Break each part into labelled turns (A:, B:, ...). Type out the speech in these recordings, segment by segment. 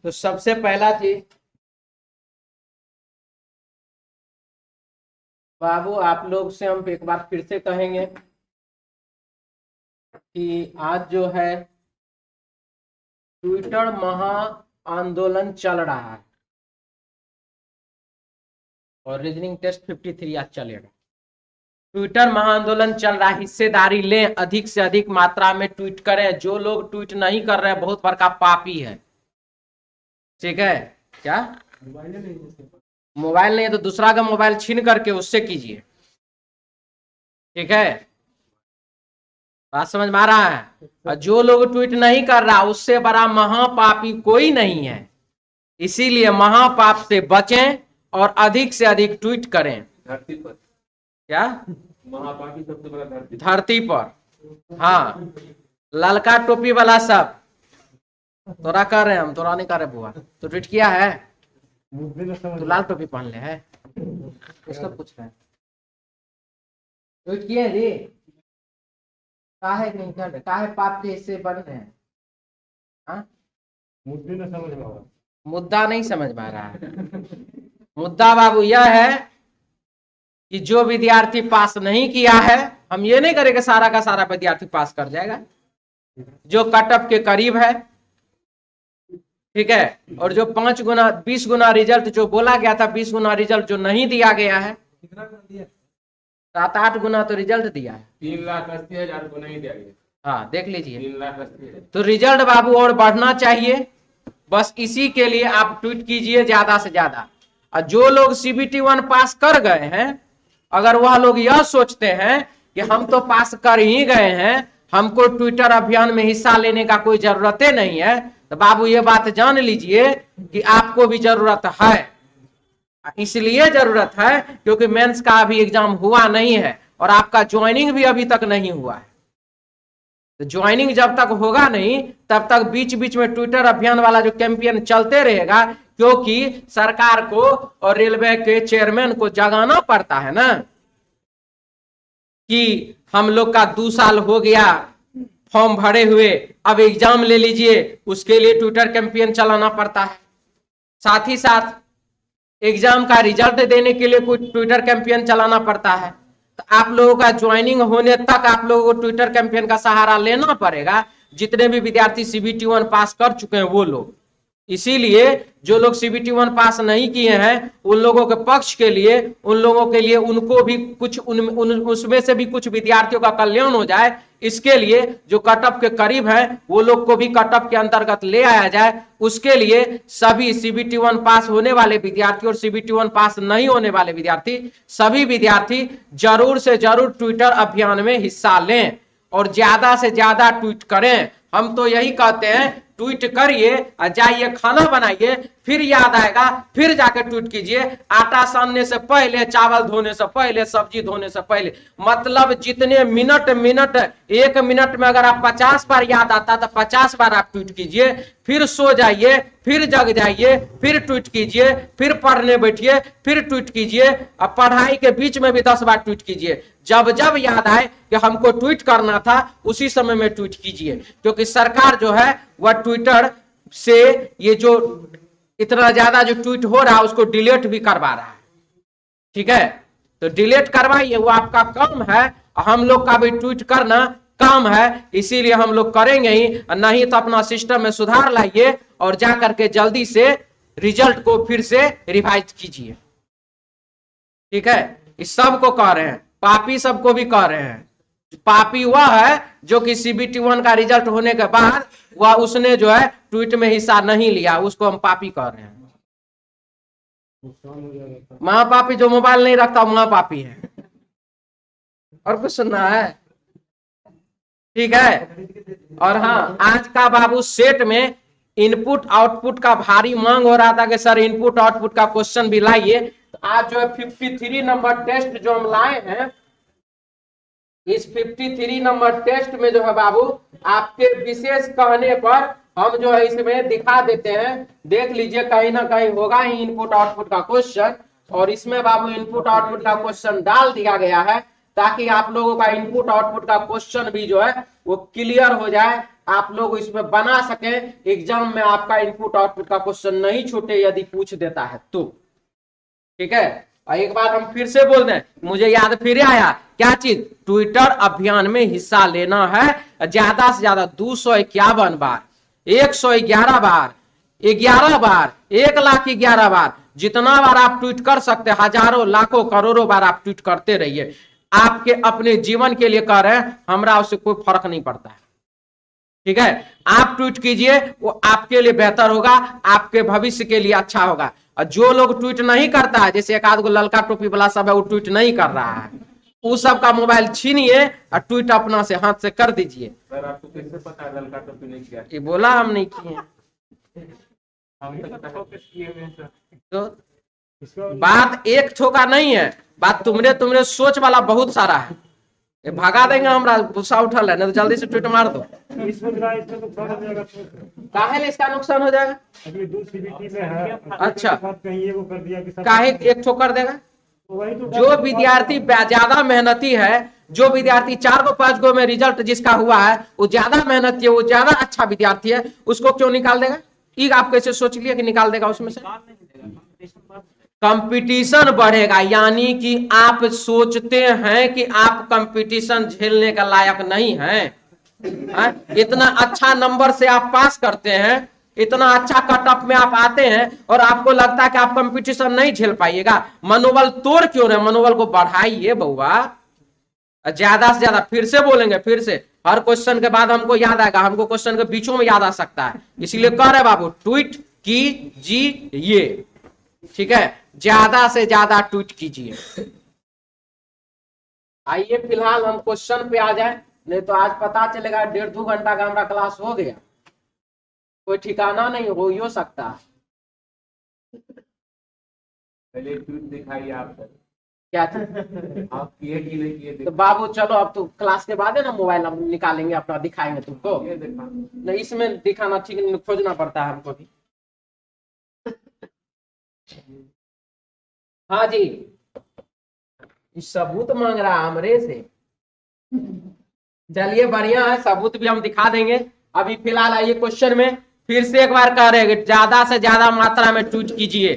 A: तो सबसे पहला चीज बाबू, आप लोग से हम एक बार फिर से कहेंगे कि आज जो है ट्विटर महा आंदोलन चल रहा है और रीजनिंग टेस्ट 53 आज चलेगा। ट्विटर महाआंदोलन चल रहा है, हिस्सेदारी लें, अधिक से अधिक मात्रा में ट्वीट करें। जो लोग ट्वीट नहीं कर रहे हैं बहुत बड़का पापी है, ठीक है। क्या मोबाइल नहीं है तो दूसरा का मोबाइल छीन करके उससे कीजिए, ठीक है। बात समझ में आ रहा है? और जो लोग ट्वीट नहीं कर रहा उससे बड़ा महापापी कोई नहीं है। इसीलिए महापाप से बचें और अधिक से अधिक ट्वीट करें।
B: धरती पर
A: क्या
B: महापापी सबसे बड़ा
A: धरती पर? हाँ, ललका टोपी वाला सब तोरा कर रहे हैं, हम तोरा नहीं कर रहे बुआ। तो ट्वीट किया है तो लाल टोपी पहन ले है, उसका पूछ रहा है। ट्वीट किए रे, काहे नहीं कर रहे, काहे पाप के हिस्से बन रहे हैं? हाँ, मुद्दा नहीं समझ में आ रहा है। मुद्दा बाबू यह है कि जो विद्यार्थी पास नहीं किया है, हम ये नहीं करेंगे सारा का सारा विद्यार्थी पास कर जाएगा। जो कट ऑफ के करीब है, ठीक है, और जो 5 गुना 20 गुना रिजल्ट जो बोला गया था, 20 गुना रिजल्ट जो नहीं दिया गया है, 7-8 गुना तो रिजल्ट दिया है।
B: 3,80,000 को नहीं दिया गया।
A: हाँ, देख लीजिए।
B: 3,80,000
A: तो रिजल्ट बाबू और बढ़ना चाहिए, बस इसी के लिए आप ट्वीट कीजिए ज्यादा से ज्यादा। और जो लोग CBT 1 पास कर गए हैं, अगर वह लोग यह सोचते हैं कि हम तो पास कर ही गए हैं, हमको ट्विटर अभियान में हिस्सा लेने का कोई जरूरत नहीं है, तो बाबू ये बात जान लीजिए कि आपको भी जरूरत है। इसलिए जरूरत है क्योंकि मेंस का अभी एग्जाम हुआ नहीं है और आपका ज्वाइनिंग भी अभी तक नहीं हुआ है। तो ज्वाइनिंग जब तक होगा नहीं तब तक बीच बीच में ट्विटर अभियान वाला जो कैंपेन चलते रहेगा, क्योंकि सरकार को और रेलवे के चेयरमैन को जगाना पड़ता है ना कि हम लोग का 2 साल हो गया फॉर्म भरे हुए, अब एग्जाम ले लीजिए। उसके लिए ट्विटर कैंपेन चलाना पड़ता है। साथ ही साथ एग्जाम का रिजल्ट देने के लिए कोई ट्विटर कैंपेन चलाना पड़ता है। तो आप लोगों का ज्वाइनिंग होने तक आप लोगों को ट्विटर कैंपेन का सहारा लेना पड़ेगा। जितने भी विद्यार्थी CBT 1 पास कर चुके हैं वो लोग, इसीलिए जो लोग CBT 1 पास नहीं किए हैं उन लोगों के पक्ष के लिए, उन लोगों के लिए उनको भी कुछ उसमें से भी कुछ विद्यार्थियों का कल्याण हो जाए, इसके लिए जो कट ऑफ के करीब है वो लोग को भी कट ऑफ के अंतर्गत ले आया जाए। उसके लिए सभी CBT 1 पास होने वाले विद्यार्थी और CBT 1 पास नहीं होने वाले विद्यार्थी, सभी विद्यार्थी जरूर से जरूर ट्विटर अभियान में हिस्सा लें और ज्यादा से ज्यादा ट्वीट करें। हम तो यही कहते हैं, ट्वीट करिए और जाइए खाना बनाइए, फिर याद आएगा फिर जाकर ट्वीट कीजिए। आटा सानने से पहले, चावल धोने से पहले, सब्जी धोने से पहले, मतलब जितने मिनट 1 मिनट में अगर आप 50 बार याद आता तो 50 बार आप ट्वीट कीजिए। फिर सो जाइए, फिर जग जाइए, फिर ट्वीट कीजिए, फिर पढ़ने बैठिए, फिर ट्वीट कीजिए। अब पढ़ाई के बीच में भी 10 बार ट्वीट कीजिए। जब जब याद आए कि हमको ट्वीट करना था उसी समय में ट्वीट कीजिए, क्योंकि सरकार जो है वह ट्विटर से ये जो इतना ज्यादा जो ट्वीट हो रहा है उसको डिलीट भी करवा रहा है, ठीक है। तो डिलीट करवाइए, वो आपका काम है। हम लोग का भी ट्वीट करना काम है, इसीलिए हम लोग करेंगे ही। नहीं तो अपना सिस्टम में सुधार लाइए और जाकर के जल्दी से रिजल्ट को फिर से रिवाइज कीजिए, ठीक है। इस सब को कह रहे हैं, पापी सबको भी कह रहे हैं। पापी वह है जो कि CBT 1 का रिजल्ट होने के बाद वह उसने जो है ट्वीट में हिस्सा नहीं लिया, उसको हम पापी कह रहे हैं। महापापी जो मोबाइल नहीं रखता महापापी है। और कुछ सुनना है? ठीक है। और हाँ, आज का बाबू सेट में इनपुट आउटपुट का भारी मांग हो रहा था कि सर इनपुट आउटपुट का क्वेश्चन भी लाइए। तो आज जो है 53 नंबर टेस्ट जो हम लाए हैं, इस 53 नंबर टेस्ट में जो है बाबू आपके विशेष कहने पर हम जो है इसमें दिखा देते हैं। देख लीजिए, कहीं ना कहीं होगा ही इनपुट आउटपुट का क्वेश्चन, और इसमें बाबू इनपुट आउटपुट का क्वेश्चन डाल दिया गया है। ताकि आप लोगों का इनपुट आउटपुट का क्वेश्चन भी जो है वो क्लियर हो जाए, आप लोग इसमें बना सके, एग्जाम में आपका इनपुट आउटपुट का क्वेश्चन नहीं छूटे यदि पूछ देता है तो। ठीक है, और एक बार हम फिर से बोल दें, मुझे याद फिर आया क्या चीज, ट्विटर अभियान में हिस्सा लेना है ज्यादा से ज्यादा 251 बार, 111 बार, 11 बार, 1,11 बार, जितना बार आप ट्वीट कर सकते, हजारों लाखों करोड़ों बार आप ट्वीट करते रहिए। आपके अपने जीवन के लिए कर रहे हैं, हमरा उससे कोई फर्क नहीं पड़ता है। ठीक है, आप ट्वीट कीजिए, वो आपके लिए बेहतर होगा, आपके भविष्य के लिए अच्छा होगा। और जो लोग ट्वीट नहीं करता है, जैसे एक आध गो ललका टोपी वाला सब है, वो ट्वीट नहीं कर रहा है, उस सब का मोबाइल छीनिए और ट्वीट अपना से हाथ से कर दीजिए।
B: सर आपको कैसे पता है ललका टोपी नहीं किया?
A: ये बोला हम नहीं किए,
B: हम तो फोकस किए हुए हैं सर।
A: तो बात एक ठोका नहीं है, बात तुमरे सोच वाला बहुत सारा है। ये भगा देंगे, हमरा गुस्सा उठल है, नहीं तो जल्दी से ट्वीट मार दो। काहे इसका नुकसान हो जाएगा?
C: अभी दूसरी CBT में है,
A: अच्छा,
C: कहीं ये वो कर दिया कि सब
A: काहे एक ठोकर देगा?
C: वही तो
A: जो विद्यार्थी ज्यादा मेहनती है, जो विद्यार्थी 4 गो 5 गो में रिजल्ट जिसका हुआ है, वो ज्यादा मेहनती है, वो ज्यादा अच्छा विद्यार्थी है, उसको क्यों निकाल देगा? ये आप कैसे सोच लिया कि निकाल देगा उसमें से? कंपटीशन बढ़ेगा, यानी कि आप सोचते हैं कि आप कंपटीशन झेलने का लायक नहीं हैं। इतना अच्छा नंबर से आप पास करते हैं, इतना अच्छा कट ऑफ में आप आते हैं, और आपको लगता है कि आप कंपटीशन नहीं झेल पाइएगा। मनोबल तोड़ क्यों रहे, मनोबल को बढ़ाइए बउआ। ज्यादा से ज्यादा फिर से बोलेंगे, फिर से हर क्वेश्चन के बाद हमको याद आएगा, हमको क्वेश्चन के बीचों में याद आ सकता है, इसीलिए कह रहे बाबू ट्वीट कीजिए। ठीक है, ज्यादा से ज्यादा ट्वीट कीजिए। आइए फिलहाल हम क्वेश्चन पे आ जाए, नहीं तो आज पता चलेगा 1.5-2 घंटा का हमारा क्लास हो गया, कोई ठिकाना नहीं हो सकता।
B: पहले ट्वीट दिखाइए आप सर,
A: क्या
B: आप किए कि नहीं किए?
A: तो बाबू चलो, अब तो क्लास के बाद है ना, मोबाइल हम निकालेंगे अपना, दिखाएंगे तुमको।
B: ये देखा
A: नहीं, इसमें दिखाना ठीक नहीं, खोजना पड़ता है हमको भी। हाँ जी, सबूत मांग रहा है हमरे से। चलिए बढ़िया है, सबूत भी हम दिखा देंगे। अभी फिलहाल आइए क्वेश्चन में, फिर से एक बार कह रहे हैं ज्यादा से ज्यादा मात्रा में ट्वीट कीजिए।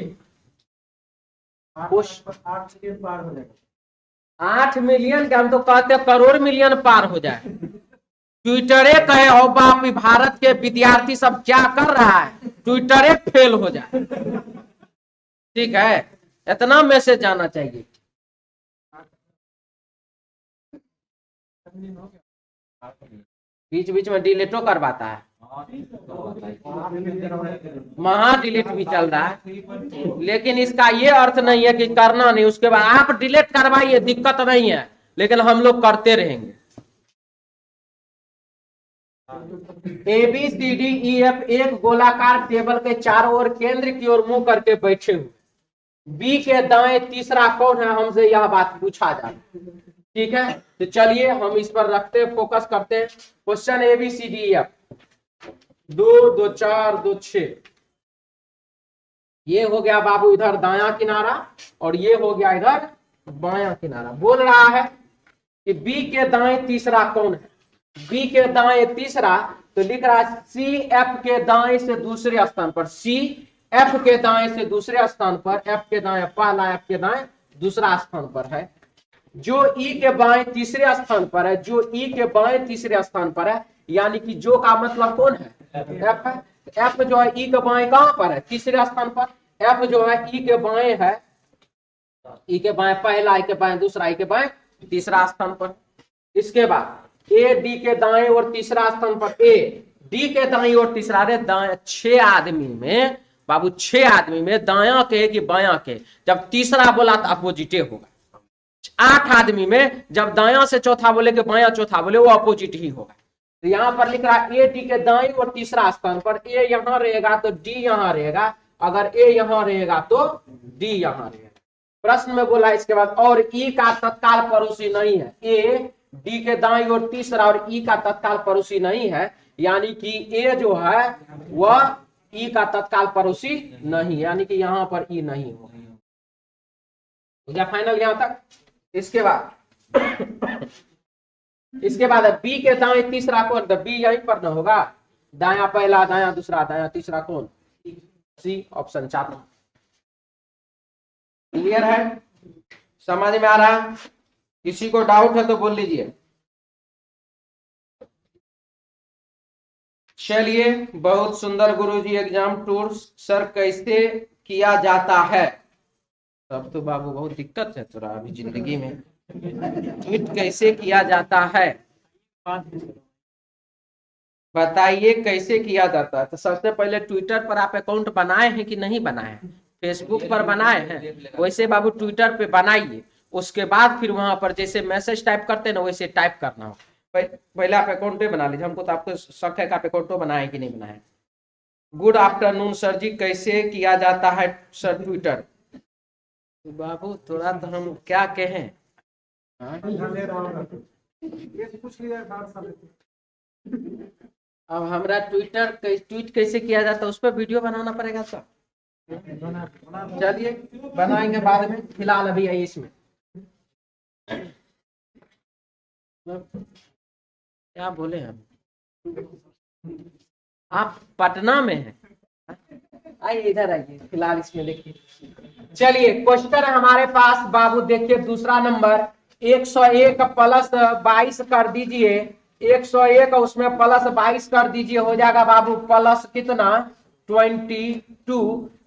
A: 8 मिलियन के, हम तो कहते हैं करोड़ मिलियन पार हो जाए। ट्विटरे कहे हो बाप, भारत के विद्यार्थी सब क्या कर रहा है, ट्विटरे फेल हो जाए। ठीक है, इतना मैसेज जाना चाहिए। बीच बीच में डिलीटो करवाता है, महा डिलीट भी चल रहा है, लेकिन इसका ये अर्थ नहीं है कि करना नहीं, उसके बाद आप डिलीट करवाइए, दिक्कत नहीं है, लेकिन हम लोग करते रहेंगे। ABCDEF एक गोलाकार टेबल के चारों ओर केंद्र की ओर मुंह करके बैठे हुए, बी के दाएं तीसरा कौन है, हमसे यह बात पूछा जाए। ठीक है, तो चलिए हम इस पर रखते हैं, फोकस करते हैं। क्वेश्चन ABCDEF 2 2 4 2 6, ये हो गया बाबू इधर दायां किनारा, और ये हो गया इधर बायां किनारा। बोल रहा है कि बी के दाएं तीसरा कौन है, बी के दाएं तीसरा, तो लिख रहा है CF के दाएं से दूसरे स्थान पर, CF के दाएं से दूसरे स्थान पर, F के दाएं पहला, F के दाएं दूसरा स्थान पर है, जो E के बाएं तीसरे स्थान पर है, जो E के बाएं तीसरे स्थान पर है, यानी कि जो का मतलब कौन है, F है। F जो है E के बाएं कहां पर है, तीसरे स्थान पर। F जो है E के बाएं है, E के बाएं पहला, E के बाएं दूसरा, E के बाएं तीसरा स्थान पर। इसके बाद A D के दाएं और तीसरा स्थान पर, A D के दाएं और तीसरा, रे दाएं 6 आदमी में बाबू, 6 आदमी में दायां के कि बायां के, जब तीसरा बोला तो अपोजिट होगा। 8 आदमी में जब दायां से चौथा बोले कि बायां चौथा बोले, वो अपोजिट ही होगा। तो यहाँ पर लिख रहा है A D के दाएं और तीसरा स्थान पर, A यहाँ रहेगा तो D यहाँ रहेगा, अगर A यहाँ रहेगा तो D यहाँ रहेगा। प्रश्न में बोला इसके बाद, और E का तत्काल पड़ोसी नहीं है, A D के दाएं और तीसरा और E का तत्काल पड़ोसी नहीं है, यानी कि A जो है वह E का तत्काल पड़ोसी नहीं, यानी कि यहाँ पर E नहीं होगा। फाइनल यहाँ तक। इसके बाद इसके बाद बी के दाएं तीसरा कौन, तो बी यहीं पर ना होगा, दाया पहला, दाया दूसरा, दाया तीसरा कौन, सी, ऑप्शन 4। क्लियर है, समझ में आ रहा है? किसी को डाउट है तो बोल लीजिए। चलिए, बहुत सुंदर गुरुजी एग्जाम टूर सर कैसे किया जाता है। अब तो बाबू बहुत दिक्कत है थोड़ा अभी जिंदगी में, ट्वीट कैसे किया जाता है बताइए, कैसे किया जाता है। तो सबसे पहले ट्विटर पर आप अकाउंट बनाए हैं कि नहीं बनाए हैं, फेसबुक पर बनाए हैं, वैसे बाबू ट्विटर पे बनाइए। उसके बाद फिर वहां पर जैसे मैसेज टाइप करते हैं ना, वैसे टाइप करना हो। पहले आप अकाउंट पे बना लीजिए, हमको तो आपको शक है कि आप अकाउंट बनाए कि नहीं बनाए। गुड आफ्टरनून सर जी, कैसे किया जाता है सर ट्विटर। बाबू थोड़ा तो हम क्या कहें, अब हमारा ट्विटर ट्वीट कैसे किया जाता है उस पर वीडियो बनाना पड़ेगा सर। चलिए बनाएंगे बाद में, फिलहाल अभी है इसमें। क्या बोले हम, आप पटना में हैं, आइए इधर आइए, फिलहाल इसमें देखिए। चलिए क्वेश्चन हमारे पास बाबू देखिए, दूसरा नंबर 101 प्लस 22 कर दीजिए, 101 उसमें प्लस 22 कर दीजिए, हो जाएगा बाबू प्लस कितना 22।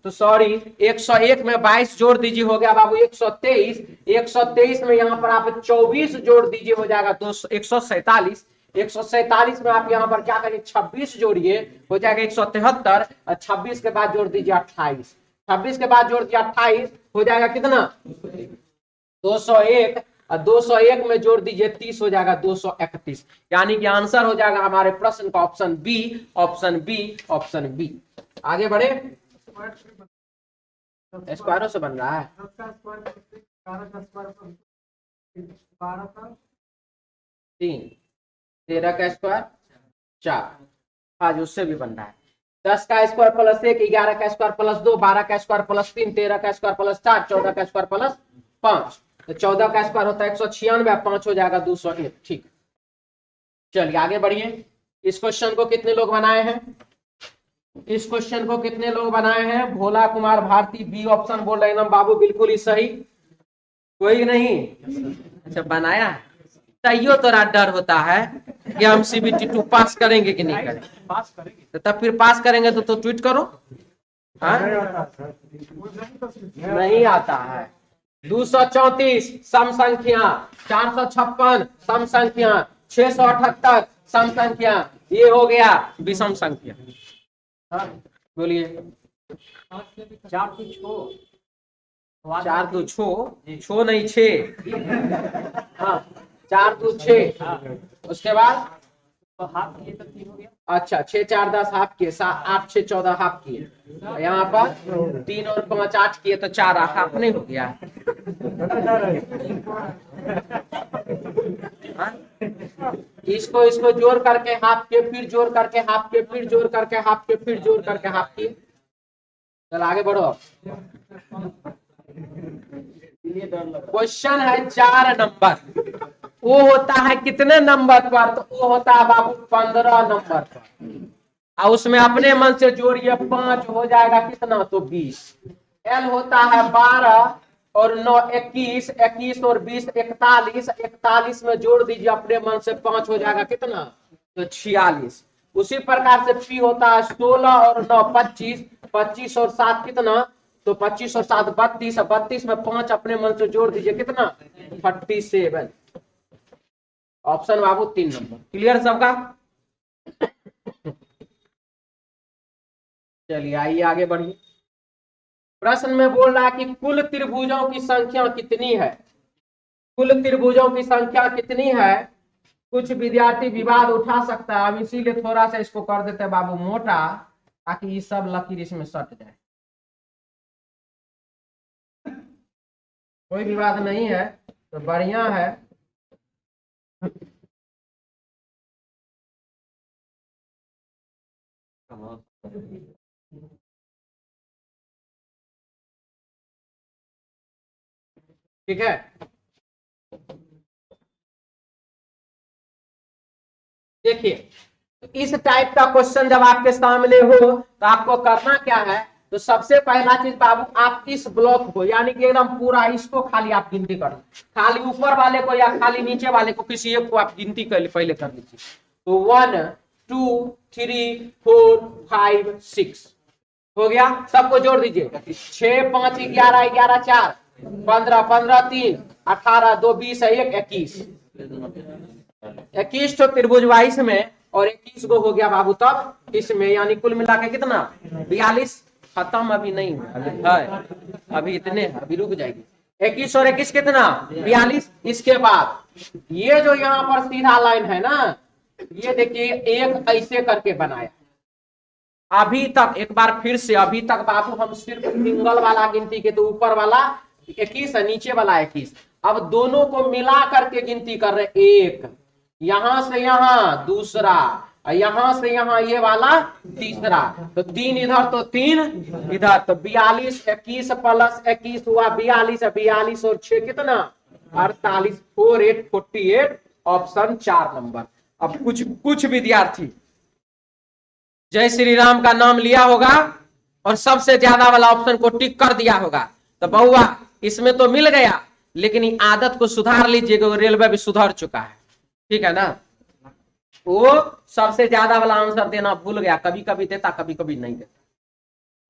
A: तो सॉरी 101 में 22 जोड़ दीजिए, हो गया बाबू 123। 123 में यहाँ पर आप 24 जोड़ दीजिए, हो जाएगा 147। 147 में आप यहाँ पर क्या करिए 26 जोड़िए, हो जाएगा 173। और 26 के बाद जोड़ दीजिए 28, 26 के बाद जोड़ दिया 28, हो जाएगा कितना 201। और 201 में जोड़ दीजिए 30, हो जाएगा 231। यानी कि आंसर हो जाएगा हमारे प्रश्न का option B, option B, option B. आगे बढ़े, स्क्वायरों से बन रहा है, 3, 13 का स्क्वायर 4, आज उससे भी बन रहा है। 10 का स्क्वायर प्लस 1, 11 का स्क्वायर प्लस 2, 12 का स्क्वायर प्लस 3, 13 का स्क्वायर प्लस 4, 14 का स्क्वायर प्लस 5। तो 14 का स्क्वायर होता है 196, 5 हो जाएगा 201। ठीक, चलिए आगे बढ़िए। इस क्वेश्चन को कितने लोग बनाए हैं, इस क्वेश्चन को कितने लोग बनाए हैं, भोला कुमार भारती बी ऑप्शन बोल रहे हैं बाबू, बिल्कुल ही सही, कोई नहीं अच्छा बनाया। तैयो तोरा डर होता है कि हम CBT 2 पास करेंगे कि नहीं करेंगे,
B: पास करेंगे।
A: तो तब फिर पास करेंगे तो ट्वीट करो। हाँ? नहीं आता है। 234 सम संख्या, 456 सम संख्या, 678 सम संख्या, ये हो गया विषम संख्या। हाँ बोलिए,
B: 4 तो छो
A: 4 2 छो नहीं 6, हाँ 4 2 6, उसके बाद
B: तो हाफ किए तो 3 हो गया।
A: अच्छा 6 4 10 हाफ किए, 8 6 14 हाफ किए, यहाँ पर 3 और 5 8 किए तो 4 हाफ नहीं हो गया। हाँ? इसको इसको जोड़ करके हाफ के, फिर जोड़ करके हाफ के, फिर जोड़ करके हाफ के, फिर जोड़ करके हाफ के। चल आगे बढ़ो। क्वेश्चन है 4 नंबर, वो होता है कितने नंबर पर, तो वो होता है बाबू 15 नंबर पर। और उसमें अपने मन से जोड़िए 5, हो जाएगा कितना तो 20। एल होता है 12 और 9 21, 21 और 20 41, 41 में जोड़ दीजिए अपने मन से 5, हो जाएगा कितना तो 46। उसी प्रकार से पी होता है 16 और 9 25, 25 और 7 कितना तो 25 और 7 32, 32 में 5 अपने मन से जोड़ दीजिए कितना 37। ऑप्शन बाबू 3 नंबर। क्लियर सबका, चलिए आइए आगे बढ़िए। प्रश्न में बोल रहा है कि कुल त्रिभुजों की संख्या कितनी है, कुल त्रिभुजों की संख्या कितनी है। कुछ विद्यार्थी विवाद उठा सकता है, अब इसीलिए थोड़ा सा इसको कर देते हैं बाबू मोटा, ताकि ये सब लकीर इसमें सट जाए। कोई विवाद नहीं है तो बढ़िया है। ठीक है, देखिए, तो इस टाइप का क्वेश्चन जब आपके सामने हो तो आपको करना क्या है, तो सबसे पहला चीज बाबू, आप इस ब्लॉक को यानी कि एकदम पूरा इसको खाली आप गिनती कर लो, खाली ऊपर वाले को या खाली नीचे वाले को, किसी एक को आप गिनती कर पहले कर लीजिए। तो 1 2 3 4 5 6 हो गया, सबको जोड़ दीजिए। 6 5 11 11 4 15 15 3 18 2 20 1 21 21 तो त्रिभुज वाइस में और 21 को हो गया बाबू तब इसमें, यानी कुल मिला के कितना 42। खत्म अभी नहीं है, अभी इतने हैं, अभी रुक जाएगी। 21 और 21 कितना 42। इसके बाद ये जो यहाँ पर सीधा लाइन है ना, ये देखिए एक ऐसे करके बनाया। अभी तक एक बार फिर से, अभी तक बाबू हम सिर्फ सिंगल वाला गिनती के, तो ऊपर वाला 21 है, नीचे वाला 21। अब दोनों को मिला करके गिनती कर रहे, एक यहां से यहां दूसरा, यहां से यहां ये वाला तीसरा, तो 3 इधर तो 3 इधर, तो 42 21 प्लस 21 हुआ 42, 42 और 6 कितना 48, 4 8 48, ऑप्शन 4 नंबर। अब कुछ विद्यार्थी जय श्री राम का नाम लिया होगा और सबसे ज्यादा वाला ऑप्शन को टिक कर दिया होगा, तो बहुआ इसमें तो मिल गया, लेकिन आदत को सुधार लीजिएगा, रेलवे भी सुधर चुका है, ठीक है ना। वो सबसे ज्यादा वाला आंसर देना भूल गया, कभी कभी देता कभी कभी नहीं देता।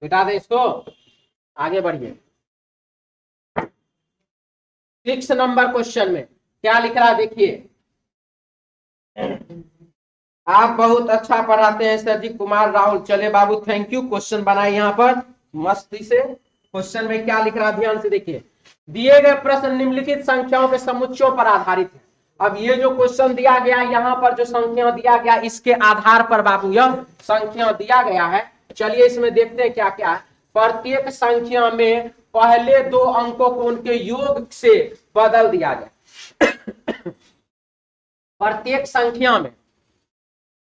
A: मिटा दे इसको, आगे बढ़िए। 6 नंबर क्वेश्चन में क्या लिख रहा है देखिए। आप बहुत अच्छा पढ़ाते हैं सर जी, कुमार राहुल। चले बाबू, थैंक यू। क्वेश्चन बनाए यहाँ पर मस्ती से। क्वेश्चन में क्या लिख रहा है ध्यान से देखिए। दिए गए प्रश्न निम्नलिखित संख्याओं के समुच्चयों पर आधारित है। अब ये जो क्वेश्चन दिया गया, यहाँ पर जो संख्या दिया गया, इसके आधार पर बाबू यह संख्या दिया गया है। चलिए इसमें देखते हैं क्या क्या है। प्रत्येक संख्या में पहले 2 अंकों को उनके योग से बदल दिया गया। प्रत्येक संख्या में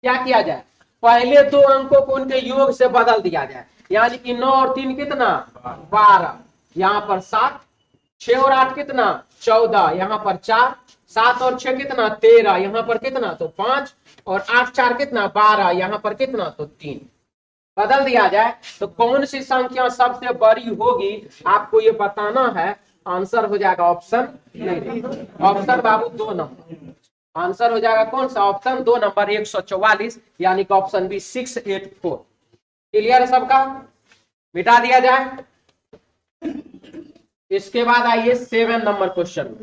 A: क्या किया जाए, पहले 2 अंकों को उनके योग से बदल दिया जाए, यानी कि 9 और 3 कितना 12, यहाँ पर 7, 6 और 8 कितना 14, यहाँ पर 4, 7 और 6 कितना 13, यहाँ पर कितना तो 5, और 8 4 कितना 12, यहाँ पर कितना तो 3। बदल दिया जाए तो कौन सी संख्या सबसे बड़ी होगी, आपको ये बताना है। आंसर हो जाएगा ऑप्शन नहीं, ऑप्शन बाबू 2 नंबर। आंसर हो जाएगा कौन सा, ऑप्शन 2 नंबर 144, यानी कि ऑप्शन बी 684। क्लियर है सबका, मिटा दिया जाए। इसके बाद आइए 7 नंबर क्वेश्चन।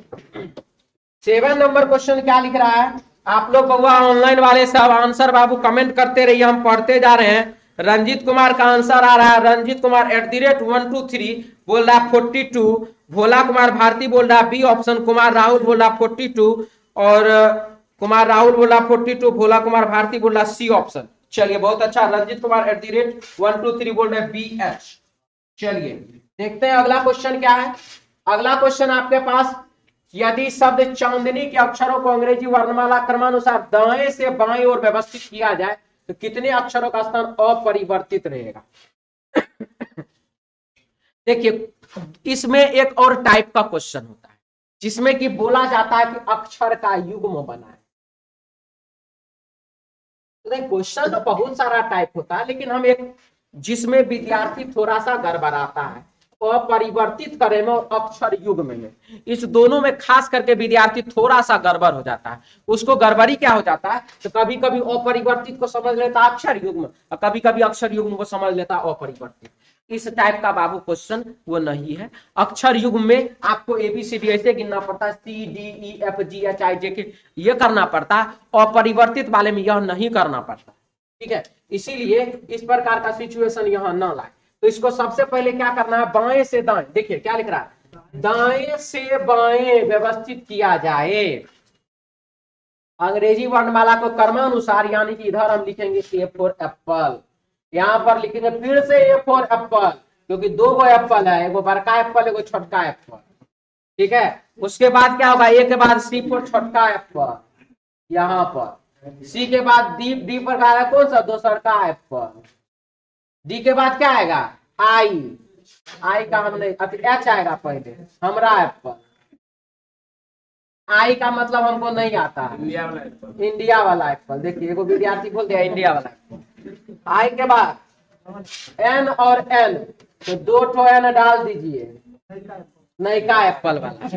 A: 7 नंबर क्वेश्चन क्या लिख रहा है, आप लोग बउआ ऑनलाइन वाले सब आंसर बाबू कमेंट करते रहिए, हम पढ़ते जा रहे हैं। रंजीत कुमार का आंसर आ रहा है, रंजीत कुमार @123 बोल रहा है 42, भोला कुमार भारती बोल रहा है बी ऑप्शन, कुमार राहुल बोल रहा 42, और कुमार राहुल बोल रहा 42, भोला कुमार भारती बोल रहा सी ऑप्शन। चलिए बहुत अच्छा, रंजीत कुमार @123 बोल रहे बी एच। चलिए देखते हैं अगला क्वेश्चन क्या है। अगला क्वेश्चन आपके पास, यदि शब्द चांदनी के अक्षरों को अंग्रेजी वर्णमाला क्रमानुसार दाएं से बाएं ओर व्यवस्थित किया जाए तो कितने अक्षरों का स्थान अपरिवर्तित रहेगा। देखिए इसमें एक और टाइप का क्वेश्चन होता है, जिसमें कि बोला जाता है कि अक्षर का युग्म बना है। तो क्वेश्चन तो बहुत सारा टाइप होता है, लेकिन हम एक जिसमें विद्यार्थी थोड़ा सा गड़बड़ाता है, अपरिवर्तित करे में और अक्षर युग्म में, इस दोनों में खास करके विद्यार्थी थोड़ा सा गड़बड़ हो जाता है। उसको गड़बड़ी क्या हो जाता है, तो कभी कभी अपरिवर्तित को समझ लेता है अक्षर युग्म, और कभी कभी अक्षर युग्म को समझ लेता है अपरिवर्तित। इस टाइप का बाबू क्वेश्चन वो नहीं है। अक्षर युग्म में आपको एबीसीडी ऐसे गिनना पड़ता है, CDEFGHIJK ये करना पड़ता है, अपरिवर्तित वाले में यह नहीं करना पड़ता। ठीक है, इसीलिए इस प्रकार का सिचुएशन यहाँ ना लाए। तो इसको सबसे पहले क्या करना है, बाएं से दाएं। देखिए क्या लिख रहा है, दाएं से बाएं व्यवस्थित किया जाए अंग्रेजी वर्णमाला को क्रमानुसार, यानी कि इधर हम लिखेंगे A फॉर एप्पल, यहाँ पर लिखेंगे फिर से A फॉर एप्पल, क्योंकि 2 गो एप्पल है, एगो बड़का एप्पल एगो छोटका एप्पल। ठीक है, उसके बाद क्या होगा, A के बाद C फॉर छोटका एप्पल, यहाँ पर C के बाद D पर आएगा कौन सा, दूसर का एप्पल। D के बाद क्या आएगा, I का हमने H आएगा पहले, हमरा एप्पल। आई का मतलब हमको नहीं आता है,
B: इंडिया वाला एप्पल।
A: इंडिया वाला एप्पल। देखिए एगो विद्यार्थी बोल दिया इंडिया वाला एप्पल। आई के बाद एन और एल, तो दो ठो एन डाल दीजिए, नयका एप्पल वाला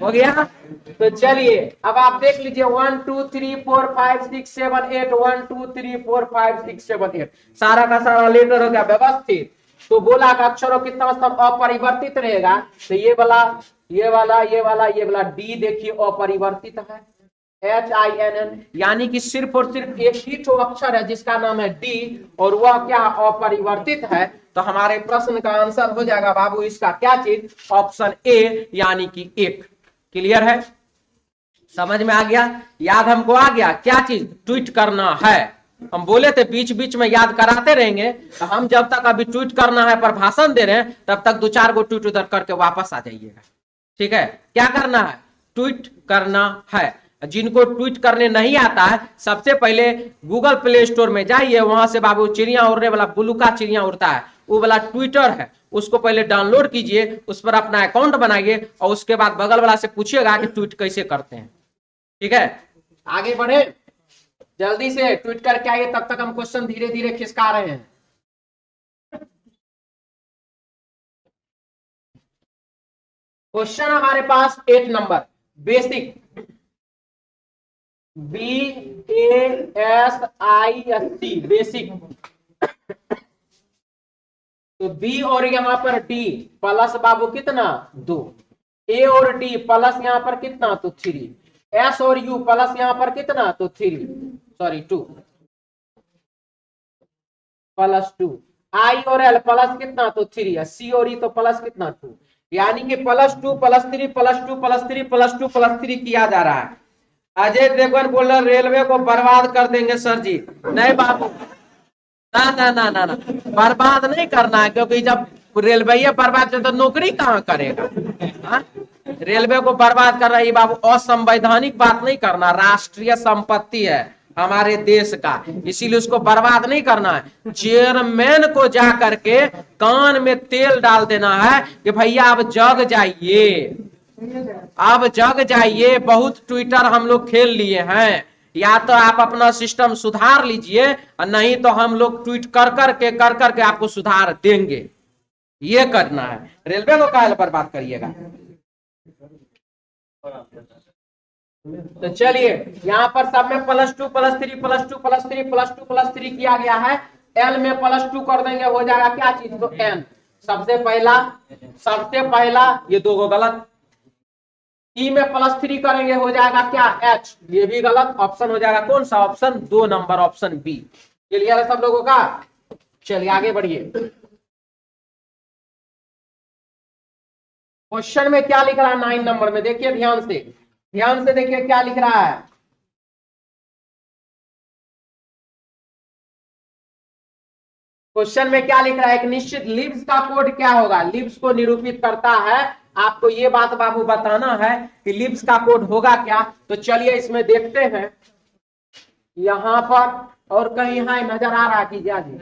A: हो गया। तो चलिए अब आप देख लीजिए 1 2 3 4 5 6 7 8 1 2 3 4 5 6 7 8 सारा का सारा लेटर हो गया व्यवस्थित। तो बोला का अक्षरों कितना स्तंभ अपरिवर्तित रहेगा, तो ये वाला ये वाला ये वाला ये वाला डी देखिए अपरिवर्तित है, HINN, यानी कि सिर्फ और सिर्फ एक ही तो अक्षर है जिसका नाम है डी और वह क्या अपरिवर्तित है। तो हमारे प्रश्न का आंसर हो जाएगा बाबू इसका क्या चीज, ऑप्शन ए यानी कि एक। क्लियर है, समझ में आ गया, याद हमको आ गया क्या चीज, ट्वीट करना है। हम बोले थे बीच बीच में याद कराते रहेंगे, तो हम जब तक अभी ट्वीट करना है पर भाषण दे रहे हैं तब तक 2-4 गो ट्वीट उधर करके वापस आ जाइएगा। ठीक है, क्या करना है, ट्वीट करना है। जिनको ट्वीट करने नहीं आता है सबसे पहले गूगल प्ले स्टोर में जाइए, वहां से बाबू चिड़िया उड़ने वाला बुलू का चिड़िया उड़ता है वो वाला ट्विटर है, उसको पहले डाउनलोड कीजिए, उस पर अपना अकाउंट बनाइए और उसके बाद बगल वाला से पूछिएगा कि ट्वीट कैसे करते हैं। ठीक है, आगे बढ़े, जल्दी से ट्वीट करके आइए, तब तक हम क्वेश्चन धीरे धीरे खिसका रहे हैं। क्वेश्चन हमारे पास 8 नंबर, बेसिक, BASIC, बेसिक। तो बी और यहाँ पर डी प्लस बाबू कितना 2, ए और डी प्लस यहाँ पर कितना तो 3, एस और यू प्लस यहाँ पर कितना तो 3 सॉरी 2 प्लस 2, आई और एल प्लस कितना तो 3 है, सी और ई तो प्लस कितना 2, यानी कि +2 +3 +2 +3 +2 +3 किया जा रहा है। अजय देवगन बोल रहे रेलवे को बर्बाद कर देंगे सर जी। नहीं बाबू, ना ना ना ना ना, बर्बाद नहीं करना है, क्योंकि जब रेलवे बर्बाद तो नौकरी कहाँ करेगा। हा? रेलवे को बर्बाद कर रही बाबू, असंवैधानिक बात नहीं करना, राष्ट्रीय संपत्ति है हमारे देश का, इसीलिए उसको बर्बाद नहीं करना है। चेयरमैन को जा करके कान में तेल डाल देना है कि भैया अब जग जाइए, अब जग जाइए, बहुत ट्विटर हम लोग खेल लिए हैं, या तो आप अपना सिस्टम सुधार लीजिए और नहीं तो हम लोग ट्वीट कर करके आपको सुधार देंगे। ये करना है, रेलवे को काहे बर्बाद करिएगा। तो चलिए यहाँ पर सब में +2 +3 +2 +3 +2 +3 किया गया है, एल में +2 कर देंगे, हो जाएगा क्या चीज तो एन। सबसे पहला ये 2 गो गलत, ई में +3 करेंगे हो जाएगा क्या एच, ये भी गलत, ऑप्शन हो जाएगा कौन सा, option 2 number, option B. Clear है सब लोगों का, चलिए आगे बढ़िए। क्वेश्चन में क्या लिख रहा है 9 नंबर में, देखिए ध्यान से देखिए क्या लिख रहा है। क्वेश्चन में क्या लिख रहा है, एक निश्चित लिब्स का कोड क्या होगा, लिब्स को निरूपित करता है। आपको ये बात बाबू बताना है कि लिब्स का कोड होगा क्या। तो चलिए इसमें देखते हैं, यहाँ पर और कहीं है नजर आ रहा कि क्या जी,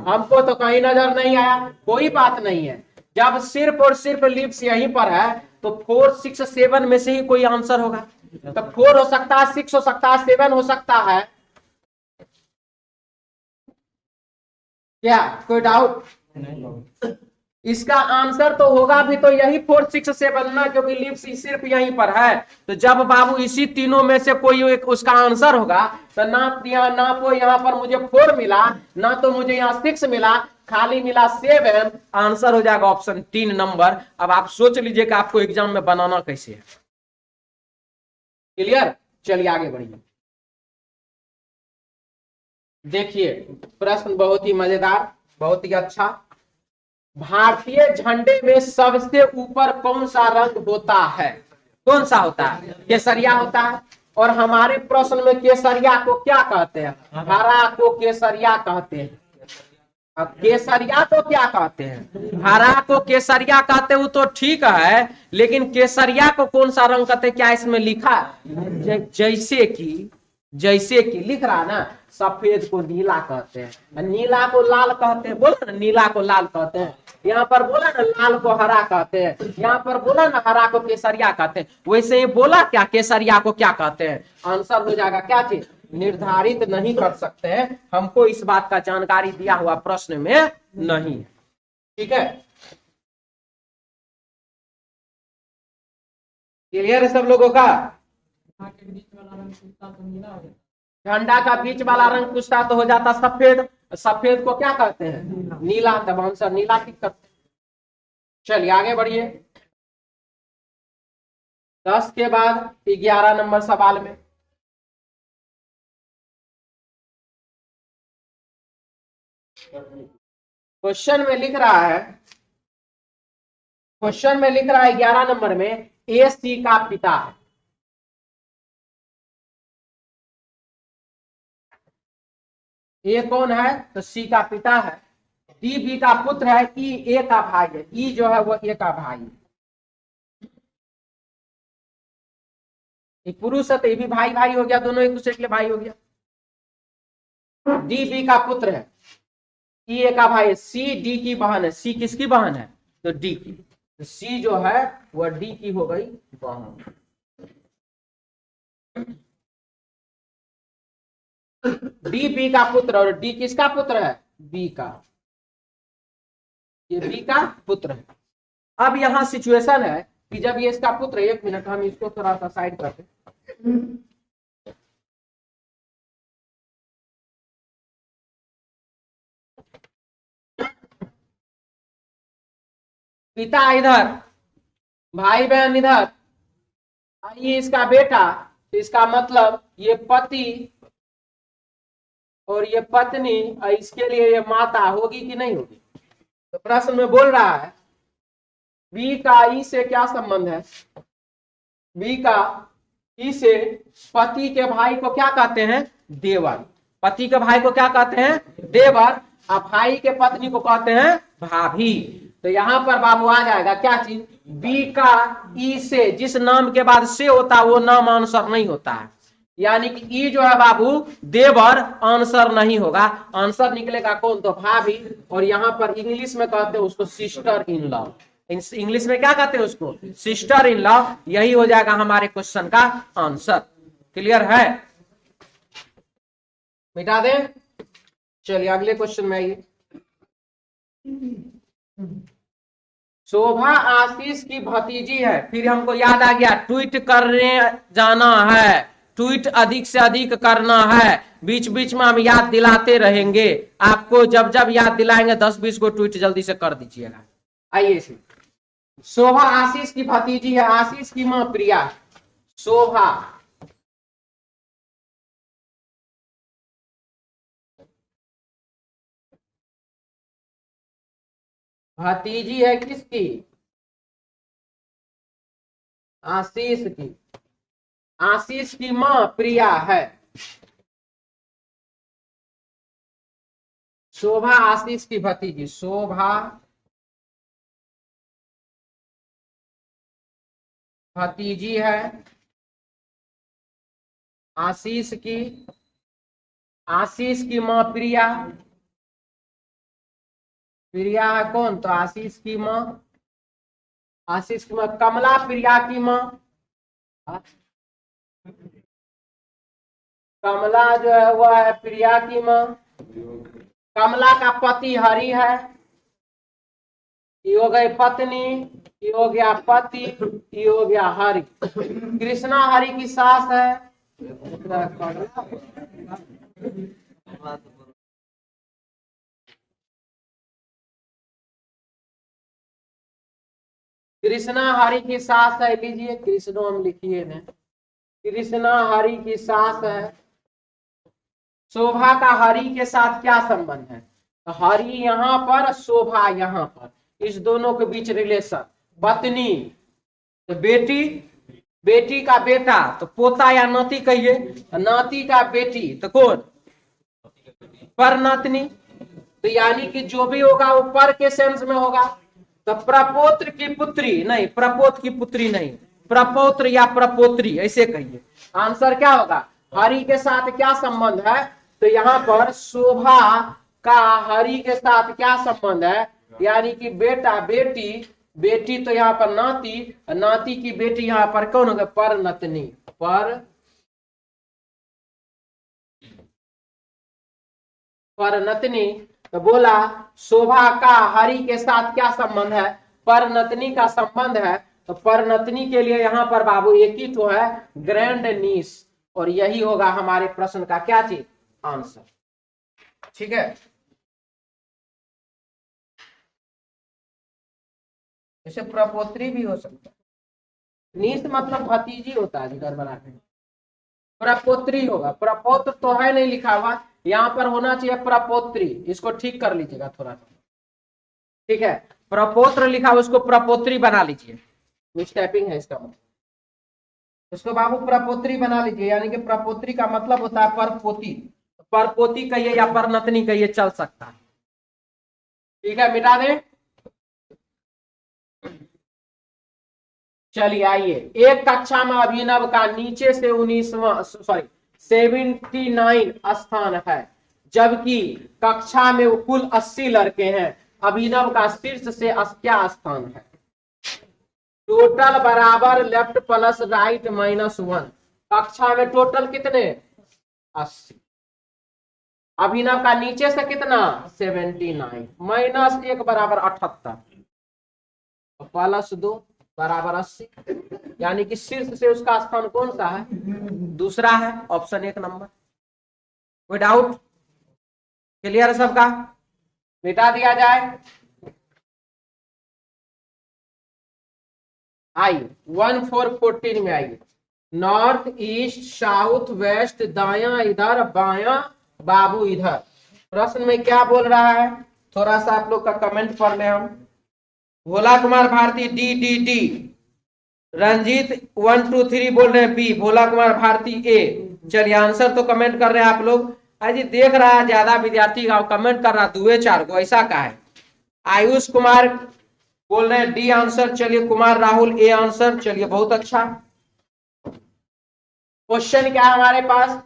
A: हमको तो कहीं नजर नहीं आया, कोई बात नहीं है। जब सिर्फ और सिर्फ लिब्स यहीं पर है तो 4 6 7 में से ही कोई आंसर होगा। तो 4 हो सकता है, 6 हो सकता है, 7 हो सकता है, क्या कोई डाउट। इसका आंसर तो होगा भी तो यही 4 6 7 ना, क्योंकि लिप्स सिर्फ यहीं पर है। तो जब बाबू इसी तीनों में से कोई एक उसका आंसर होगा, तो ना तो यहाँ पर मुझे 4 मिला, ना तो मुझे यहाँ 6 मिला, खाली मिला 7, आंसर हो जाएगा ऑप्शन 3 नंबर। अब आप सोच लीजिए कि आपको एग्जाम में बनाना कैसे है। क्लियर, चलिए आगे बढ़िए। देखिए प्रश्न बहुत ही मजेदार, बहुत ही अच्छा। भारतीय झंडे में सबसे ऊपर कौन सा रंग होता है, कौन सा होता है, केसरिया होता है। और हमारे प्रश्न में केसरिया को क्या कहते हैं, हरा को केसरिया कहते हैं। अब केसरिया को क्या कहते हैं, हरा को केसरिया कहते हो तो ठीक है, लेकिन केसरिया को कौन सा रंग कहते हैं, क्या इसमें लिखा, जैसे कि लिख रहा ना, सफेद को नीला कहते हैं, नीला को लाल कहते हैं, बोलो ना नीला को लाल कहते हैं। यहाँ पर बोला ना लाल को हरा कहते हैं, यहाँ पर बोला ना हरा को केसरिया कहते हैं, वैसे ये बोला क्या केसरिया को क्या कहते हैं? आंसर हो जाएगा क्या चीज? निर्धारित नहीं कर सकते हैं, हमको इस बात का जानकारी दिया हुआ प्रश्न में नहीं है। ठीक है, क्लियर है सब लोगों का? झंडा का बीच वाला रंग पूछता तो हो जाता सफेद, सफेद को क्या कहते हैं? नीला, तब आंसर नीला टिक करते हैं। चलिए आगे बढ़िए। 10 के बाद 11 नंबर सवाल में क्वेश्चन में लिख रहा है, क्वेश्चन में लिख रहा है 11 नंबर में ए सी का पिता है। ए कौन है? तो सी का पिता है। डी बी का पुत्र है। ई ए का भाई है। ई जो है वो ए का भाई है। ये पुरुष है तो ये भी भाई भाई हो गया, दोनों एक दूसरे के लिए भाई हो गया। डी बी का पुत्र है, ई ए का भाई है। सी डी की बहन है। सी किसकी बहन है? तो डी की। तो सी जो है वह डी की हो गई बहन। डी बी का पुत्र, और डी किसका पुत्र है? बी का। ये बी का पुत्र है। अब यहां सिचुएशन है कि जब ये इसका पुत्र, एक मिनट हम इसको थोड़ा सा साइड करते हैं। पिता इधर, भाई बहन इधर, ये इसका बेटा, तो इसका मतलब ये पति और ये पत्नी, और इसके लिए ये माता होगी कि नहीं होगी? तो प्रश्न में बोल रहा है बी का ई से क्या संबंध है? बी का ई से पति के भाई को क्या कहते हैं? देवर। पति के भाई को क्या कहते हैं? देवर। और भाई के पत्नी को कहते हैं भाभी। तो यहाँ पर बाबू आ जाएगा क्या चीज? बी का ई से, जिस नाम के बाद से होता है वो नाम आंसर नहीं होता है। यानी कि ई जो है बाबू देवर आंसर नहीं होगा। आंसर निकलेगा कौन? तो भाभी। और यहाँ पर इंग्लिश में कहते हैं उसको सिस्टर इन लॉ। इंग्लिश में क्या कहते हैं उसको? Sister in law. यही हो जाएगा हमारे क्वेश्चन का आंसर। क्लियर है? मिटा दें। चलिए अगले क्वेश्चन में आइए। शोभा आशीष की भतीजी है। फिर हमको याद आ गया ट्वीट करने जाना है, ट्वीट अधिक से अधिक करना है। बीच बीच में हम याद दिलाते रहेंगे आपको, जब जब याद दिलाएंगे 10-20 को ट्वीट जल्दी से कर दीजिएगा। आइए, शोभा आशीष की भतीजी है। आशीष की मां प्रिया। शोभा भतीजी है किसकी? आशीष की। आशीष की मां प्रिया है। शोभा आशीष की भतीजी। शोभा भतीजी है आशीष की। आशीष की मां प्रिया। प्रिया है कौन? तो आशीष की मां। आशीष की मां कमला प्रिया की मां। कमला जो है वह है प्रिया की मां। कमला का पति हरि है। ये हो गई पत्नी, ये हो गया पति, ये हो गया हरि। कृष्णा हरि की सास है। कृष्णा हरि की सास है। लीजिए कृष्णो हम लिखिए ना। कृष्णा हरि की सास है। शोभा का हरि के साथ क्या संबंध है? तो हरि यहाँ पर, शोभा यहाँ पर, इस दोनों के बीच रिलेशन। पत्नी तो बेटी, बेटी का बेटा तो पोता या नाती कहिए। नाती का बेटी तो कौन? पर नातनी। तो यानी कि जो भी होगा वो पर के सेंस में होगा। तो प्रपोत्र की पुत्री नहीं, प्रपोत की पुत्री नहीं, प्रपौत्र या प्रपोत्री ऐसे कहिए। आंसर क्या होगा? हरि के साथ क्या संबंध है? तो यहाँ पर शोभा का हरि के साथ क्या संबंध है? यानी कि बेटा बेटी, बेटी तो यहाँ पर नाती, नाती की बेटी यहाँ पर कौन होगा? पर नतनी, पर नतनी। तो बोला शोभा का हरि के साथ क्या संबंध है? पर नतनी का संबंध है। तो पर नतनी के लिए यहाँ पर बाबू एक ही तो है, ग्रैंड नीस, और यही होगा हमारे प्रश्न का क्या चीज? आंसर। ठीक है, इसे प्रपोत्री भी हो सकता है। नीस मतलब भतीजी होता है, गड़बड़ा के प्रपोत्री होगा। प्रपौत्र तो है नहीं लिखा हुआ, यहाँ पर होना चाहिए प्रपोत्री, इसको ठीक कर लीजिएगा थोड़ा सा। ठीक है, प्रपोत्र लिखा हुआ, उसको प्रपोत्री बना लीजिए, मिस टाइपिंग है इसका मतलब। इसको बाबू प्रपोत्री बना लीजिए, यानी कि प्रपोत्री का मतलब होता है परपोती। परपोती कहिए या परनतनी कहिए, चल सकता है। ठीक है, मिटा दें। चलिए आइए, एक कक्षा में अभिनव का नीचे से 79 स्थान है, जबकि कक्षा में कुल 80 लड़के हैं। अभिनव का शीर्ष से क्या स्थान है? टोटल बराबर लेफ्ट प्लस राइट -1। कक्षा में टोटल कितने? 80। अभिनव का नीचे से कितना? 79 -1 बराबर 78 प्लस 2 बराबर 80, यानी कि शीर्ष से उसका स्थान कौन सा है? दूसरा है, ऑप्शन 1 नंबर। कोई डाउट? क्लियर है सबका? मिटा दिया जाए। आइए 1414 में आइए। नॉर्थ ईस्ट साउथ वेस्ट, दाया इधर बाया बाबू इधर। प्रश्न में क्या बोल रहा है? थोड़ा सा आप लोग का कमेंट पढ़ ले हम। Bhola Kumar Bharti D D D, Ranjit 1 2 3 बोल रहे हैं बी, भोला कुमार भारती ए। चलिए आंसर तो कमेंट कर रहे हैं आप लोग। अजी देख रहा है ज्यादा विद्यार्थी का कमेंट कर रहा, 2 4 को, ऐसा का है? आयुष कुमार बोल रहे हैं डी आंसर। चलिए कुमार राहुल ए आंसर। चलिए बहुत अच्छा। क्वेश्चन क्या है हमारे पास?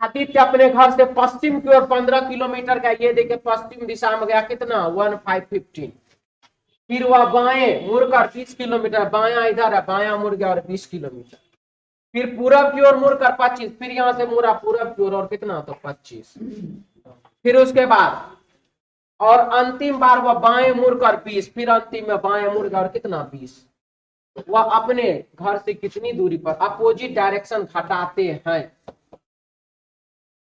A: आदित्य अपने घर से पश्चिम की ओर 15 किलोमीटर का, ये देखिए पश्चिम दिशा में गया, कितना? 1515। फिर वह बाएं मुड़कर 20 किलोमीटर, बाया इधर है, बाया मुड़ गया और 20 किलोमीटर। फिर पूरब की ओर मुड़कर 25, फिर यहां से मुड़ा पूरब की ओर और कितना? तो 25। फिर उसके बाद और अंतिम बार वह बाएं मुड़कर 20, फिर अंतिम में बाएं मुड़ गया और कितना? 20। वह अपने घर से कितनी दूरी पर अपोजिट डायरेक्शन घटाते हैं?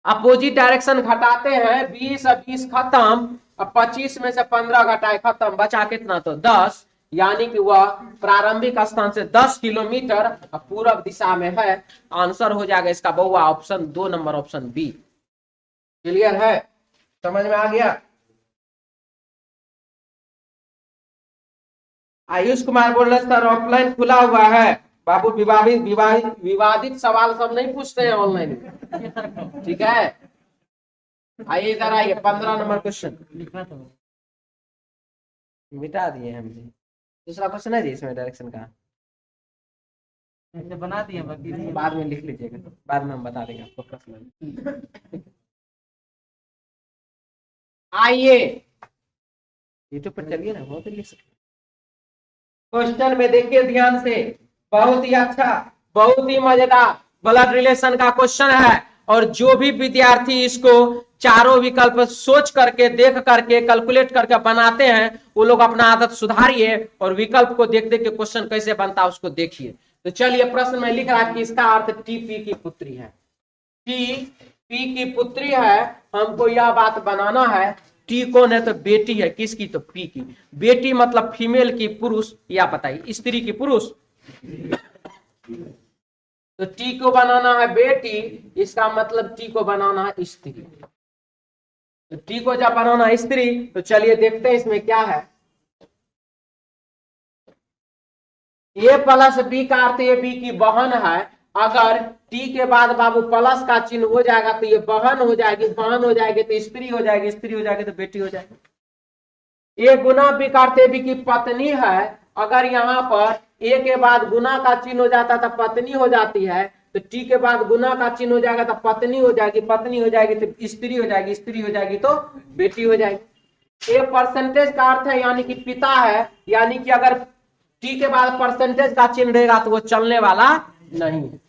A: अपोजिट डायरेक्शन घटाते हैं, 20 और 20 खत्म, अब 25 में से 15 घटाए खत्म, बचा कितना? तो 10, यानी कि वह प्रारंभिक स्थान से 10 किलोमीटर पूर्व दिशा में है। आंसर हो जाएगा इसका बहुआ option 2 number, option B. Clear है? समझ में आ गया? आयुष कुमार बोल रहे सर ऑफलाइन खुला हुआ है। बाबू विवादित सवाल सब नहीं पूछते हैं ऑनलाइन, ठीक है? आइए इधर आइए, 15 नंबर क्वेश्चन मिटा दिए हम जी। दूसरा क्वेश्चन है जी इसमें डायरेक्शन का,
B: बना दिए,
A: बाद में लिख लीजिएगा, बाद में हम बता देंगे आपको प्रश्न। आइए यूट्यूब पर चलिए ना, बहुत लिख सकते। क्वेश्चन में देखिए ध्यान से, बहुत ही अच्छा, बहुत ही मजेदार ब्लड रिलेशन का क्वेश्चन है। और जो भी विद्यार्थी इसको चारों विकल्प सोच करके, देख करके, कैलकुलेट करके बनाते हैं, वो लोग अपना आदत सुधारिए और विकल्प को देख देख के क्वेश्चन कैसे बनता है उसको देखिए। तो चलिए प्रश्न में लिख रहा है कि इसका अर्थ टी पी की पुत्री है। टी पी की पुत्री है, हमको यह बात बनाना है। टी कौन है? तो बेटी है। किसकी? तो पी की। बेटी मतलब फीमेल की, पुरुष, या बताइए स्त्री की, पुरुष। तो टी को बनाना है बेटी, इसका मतलब टी को बनाना है स्त्री। तो टी को जब बनाना है स्त्री, तो चलिए देखते हैं इसमें क्या है। ए प्लस बी का अर्थ ये बी की बहन है। अगर टी के बाद बाबू प्लस का चिन्ह हो जाएगा तो ये बहन हो जाएगी, बहन हो जाएगी तो स्त्री हो जाएगी, स्त्री हो जाएगी तो बेटी हो जाएगी। ए गुना बी का अर्थ ए बी की पत्नी है। अगर यहाँ पर ए के बाद गुना का चिन्ह हो जाता तो पत्नी हो जाती है, तो टी के बाद गुना का चिन्ह हो जाएगा तो पत्नी हो जाएगी, पत्नी हो जाएगी तो स्त्री हो जाएगी, स्त्री हो जाएगी तो बेटी हो जाएगी। ए परसेंटेज का अर्थ है यानी कि पिता है, यानी कि अगर टी के बाद परसेंटेज का चिन्ह रहेगा तो वो चलने वाला नहीं है।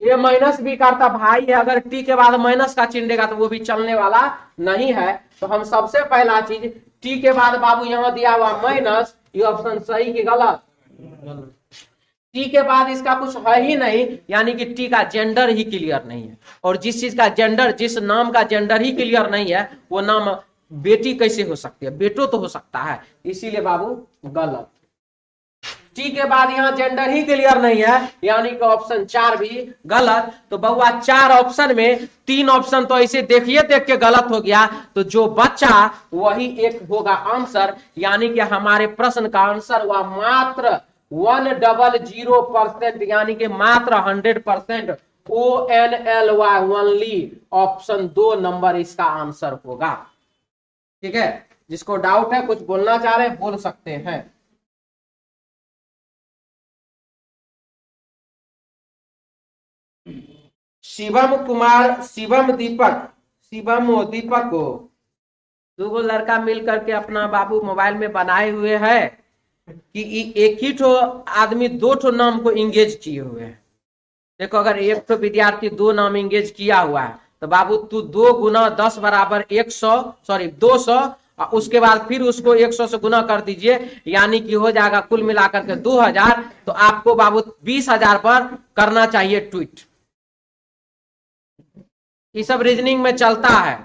A: ये माइनस भी करता भाई है, अगर टी के बाद माइनस का चिन्ह रहेगा तो वो भी चलने वाला नहीं है। तो हम सबसे पहला चीज टी के बाद बाबू यहां दिया हुआ माइनस, ये ऑप्शन सही कि गलत? टी के बाद इसका कुछ है ही नहीं, यानी कि टी का जेंडर ही क्लियर नहीं है। और जिस चीज का जेंडर, जिस नाम का जेंडर ही क्लियर नहीं है, वो नाम बेटी कैसे हो सकती है? बेटो तो हो सकता है, इसीलिए बाबू गलत। टी के बाद यहाँ जेंडर ही क्लियर नहीं है, यानी कि ऑप्शन 4 भी गलत। तो बउआ 4 ऑप्शन में 3 ऑप्शन तो ऐसे देखिए देख के गलत हो गया, तो जो बच्चा वही एक होगा आंसर, यानी कि हमारे प्रश्न का आंसर हुआ मात्र 100%, यानी कि मात्र 100%, ONLY ओनली। ऑप्शन 2 नंबर इसका आंसर होगा। ठीक है, जिसको डाउट है, कुछ बोलना चाह रहे हैं, बोल सकते हैं। शिवम कुमार, शिवम दीपक, शिवम और दीपक को 2 लड़का मिल करके अपना बाबू मोबाइल में बनाए हुए है कि एक ही ठो आदमी 2 नाम को इंगेज किए हुए हैं। देखो, अगर एक ठो विद्यार्थी 2 नाम इंगेज किया हुआ है तो बाबू तू 2 गुना 10 बराबर 200, और उसके बाद फिर उसको 100 से गुना कर दीजिए, यानी कि हो जाएगा कुल मिलाकर के 2000। तो आपको बाबू 20,000 पर करना चाहिए ट्वीट। ये सब रीजनिंग में चलता है,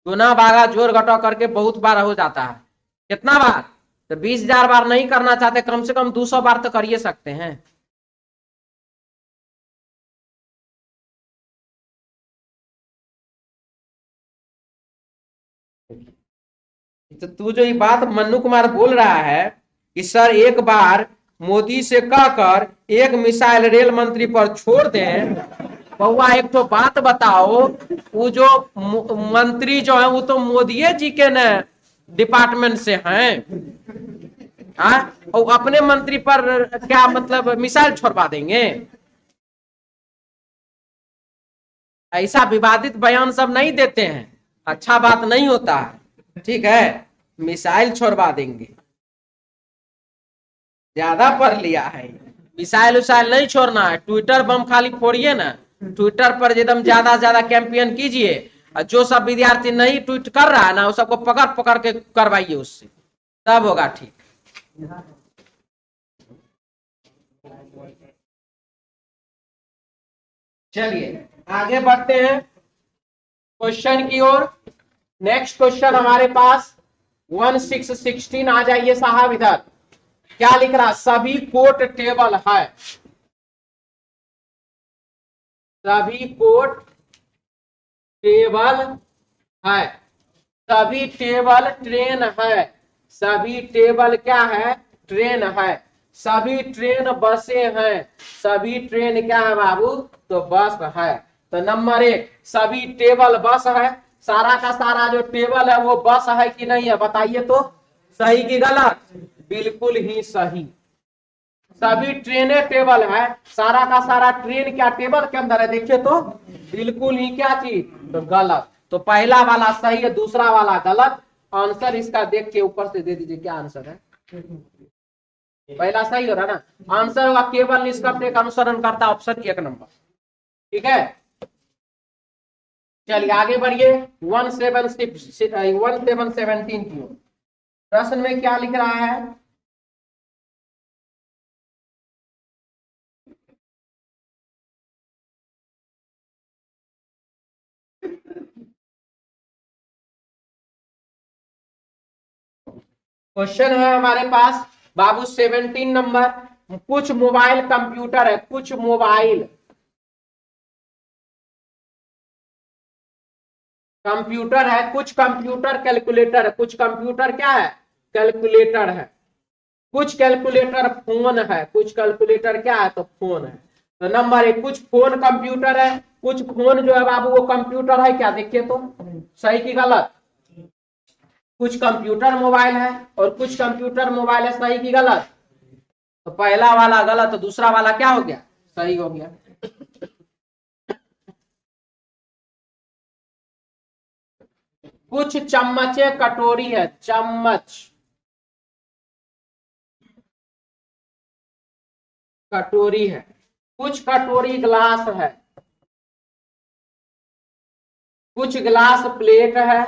A: गुना भागा जोड़ घटाव करके बहुत बार हो जाता है। कितना बार? तो 20,000 बार नहीं करना चाहते, कम से कम 200 बार तो करिए सकते हैं। तो तू जो ये बात मन्नू कुमार बोल रहा है कि सर एक बार मोदी से कहकर एक मिसाइल रेल मंत्री पर छोड़ दें, बउआ एक तो बात बताओ, वो जो मंत्री जो है वो तो मोदी जी के न डिपार्टमेंट से हैं, और अपने मंत्री पर क्या मतलब मिसाइल छोड़वा देंगे? ऐसा विवादित बयान सब नहीं देते हैं, अच्छा बात नहीं होता है। ठीक है, मिसाइल छोड़वा देंगे, ज्यादा पढ़ लिया है। मिसाइल उसाइल नहीं छोड़ना है, ट्विटर बम खाली फोड़िए ना, ट्विटर पर एकदम ज्यादा से ज्यादा कैंपेन कीजिए, और जो सब विद्यार्थी नहीं ट्वीट कर रहा है ना, वो सबको पकड़ पकड़ के करवाइए उससे, तब होगा ठीक। चलिए आगे बढ़ते हैं क्वेश्चन की ओर। नेक्स्ट क्वेश्चन हमारे पास 1616, आ जाइए साहब इधर। क्या लिख रहा? सभी कोट टेबल है, सभी कोट टेबल है, सभी टेबल ट्रेन है, सभी टेबल क्या है? ट्रेन है, सभी ट्रेन बसें हैं, सभी ट्रेन क्या है बाबू? तो बस है। तो नंबर 1, सभी टेबल बस है। सारा का सारा जो टेबल है वो बस है कि नहीं है? बताइए तो, सही कि गलत? बिल्कुल ही सही। सभी ट्रेनें टेबल है, सारा का सारा ट्रेन क्या टेबल के अंदर है? देखिए तो, बिल्कुल ही क्या चीज? तो गलत। तो पहला वाला सही है, दूसरा वाला गलत। आंसर इसका देख के ऊपर से दे दीजिए, क्या आंसर है? पहला सही हो रहा ना? आंसर होगा केवल निष्कपट का अनुसरण करता, ऑप्शन 1 नंबर। ठीक है, चलिए आगे बढ़िए 1717 की ओर। प्रश्न में क्या लिख रहा है? क्वेश्चन है हमारे पास बाबू 17 नंबर। कुछ मोबाइल कंप्यूटर है, कुछ मोबाइल कंप्यूटर है, कुछ कंप्यूटर कैलकुलेटर है। कुछ कंप्यूटर क्या है? कैलकुलेटर है। कुछ कैलकुलेटर फोन है, कुछ कैलकुलेटर क्या है? तो फोन है। तो नंबर 1, कुछ फोन कंप्यूटर है। कुछ फोन जो है बाबू वो कंप्यूटर है क्या? देखिए तो, सही कि गलत? कुछ कंप्यूटर मोबाइल है और कुछ कंप्यूटर मोबाइल है, सही कि गलत? तो पहला वाला गलत, तो दूसरा वाला क्या हो गया? सही हो गया। कुछ चम्मचे कटोरी है, चम्मच कटोरी है, कुछ कटोरी गिलास है, कुछ गिलास प्लेट है।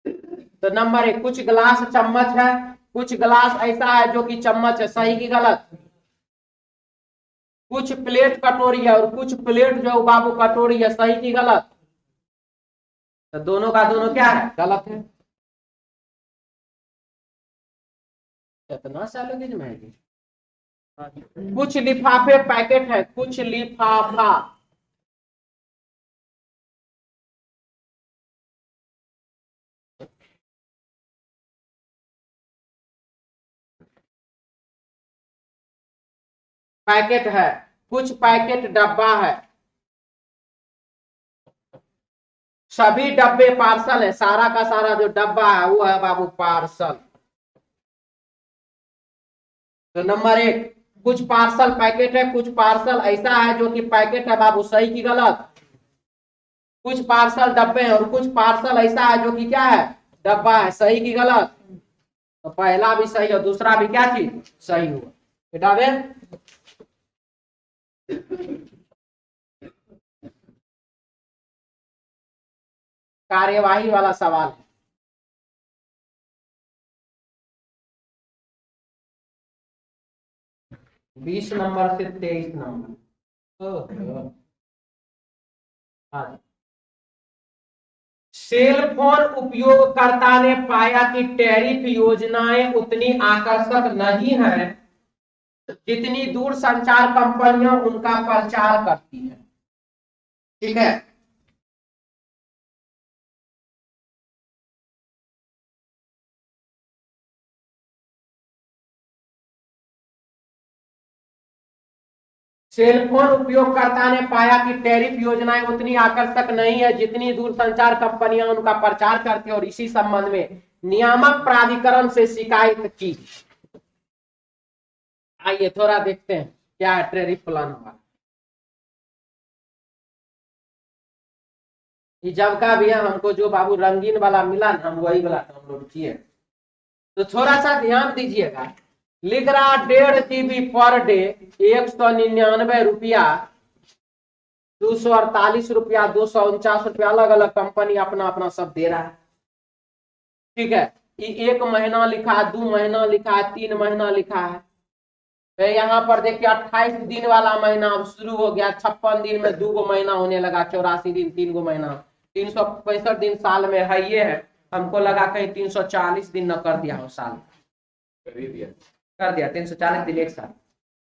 A: तो नंबर 1, कुछ गिलास चम्मच है, कुछ गिलास ऐसा है जो कि चम्मच है, सही की गलत? कुछ प्लेट कटोरी है और कुछ प्लेट जो बाबू कटोरी है, सही की गलत? तो दोनों का दोनों क्या है? गलत है। इतना सैलरी महंगी। कुछ लिफाफे पैकेट है, कुछ लिफाफा पैकेट है, कुछ पैकेट डब्बा है। सभी डब्बे पार्सल है, सारा का सारा जो डब्बा है वो है बाबू पार्सल। तो नंबर 1, कुछ पार्सल पैकेट है, कुछ पार्सल ऐसा है जो कि पैकेट है बाबू, सही की गलत? कुछ पार्सल डब्बे हैं और कुछ पार्सल ऐसा है जो कि क्या है? डब्बा है, सही की गलत? तो पहला भी सही और दूसरा भी क्या चीज? सही हुआ। बेटा दे कार्यवाही वाला सवाल है। बीस नंबर से 23 नंबर। सेल फोन उपयोगकर्ता ने पाया कि टैरिफ योजनाएं उतनी आकर्षक नहीं है जितनी दूर संचार कंपनियां उनका प्रचार करती हैं। ठीक है, सेलफोन उपयोगकर्ता ने पाया कि टैरिफ योजनाएं उतनी आकर्षक नहीं है जितनी दूरसंचार कंपनियां उनका प्रचार करती हैं और इसी संबंध में नियामक प्राधिकरण से शिकायत की। आइए थोड़ा देखते हैं क्या है टैरिफ प्लान हमारा। जब का भी है हमको जो बाबू रंगीन वाला मिला ना, हम वही वाला डाउनलोड किए। तो थोड़ा सा ध्यान दीजिएगा, लिख रहा 1.5 GB पर डे, 199 रुपया, 248 रुपया, 249 रुपया, अलग अलग कंपनी अपना अपना सब दे रहा है। ठीक है, 1 महीना लिखा है, 2 महीना लिखा है, 3 महीना लिखा है। यहाँ पर देखिए 28 दिन वाला महीना अब शुरू हो गया, 56 दिन में 2 महीना होने लगा, 84 दिन 3 महीना, 365 दिन साल में है। ये है, हमको लगा कहीं 340 दिन न कर दिया हो साल, कर दिया 340 दिन एक साल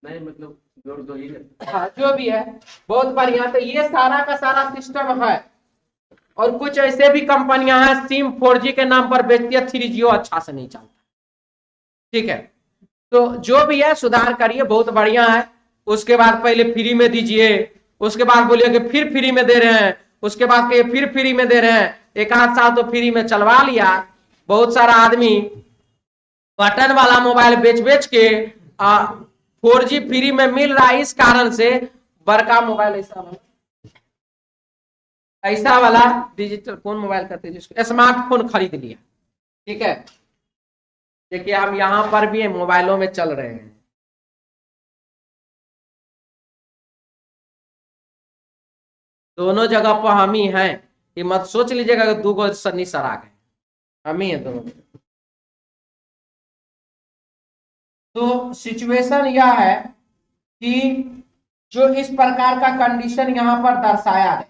B: नहीं, मतलब जोड़ दो ही।
A: हाँ जो भी है, बहुत बढ़िया। तो ये सारा का सारा सिस्टम है। और कुछ ऐसे भी कंपनियां हैं सिम 4G के नाम पर बेचती है, 3G अच्छा से नहीं चलता। ठीक है, तो जो भी है सुधार करिए, बहुत बढ़िया है। उसके बाद पहले फ्री में दीजिए, उसके बाद बोलिए कि फिर फ्री में दे रहे हैं, उसके बाद कहिए फिर फ्री में दे रहे हैं। एक आध साल तो फ्री में चलवा लिया। बहुत सारा आदमी बटन वाला मोबाइल बेच बेच के 4G फ्री में मिल रहा है, इस कारण से बड़का मोबाइल ऐसा वाला डिजिटल कौन मोबाइल कहते हैं जिसको, स्मार्टफोन खरीद लिया। ठीक है, देखिए हम यहां पर भी मोबाइलों में चल रहे हैं। दोनों जगह पर हम ही हैं, ये मत सोच लीजिएगा कि 2 सन्नी सर आ गए, हम ही हैं दोनों। तो सिचुएशन यह है कि जो इस प्रकार का कंडीशन यहां पर दर्शाया है,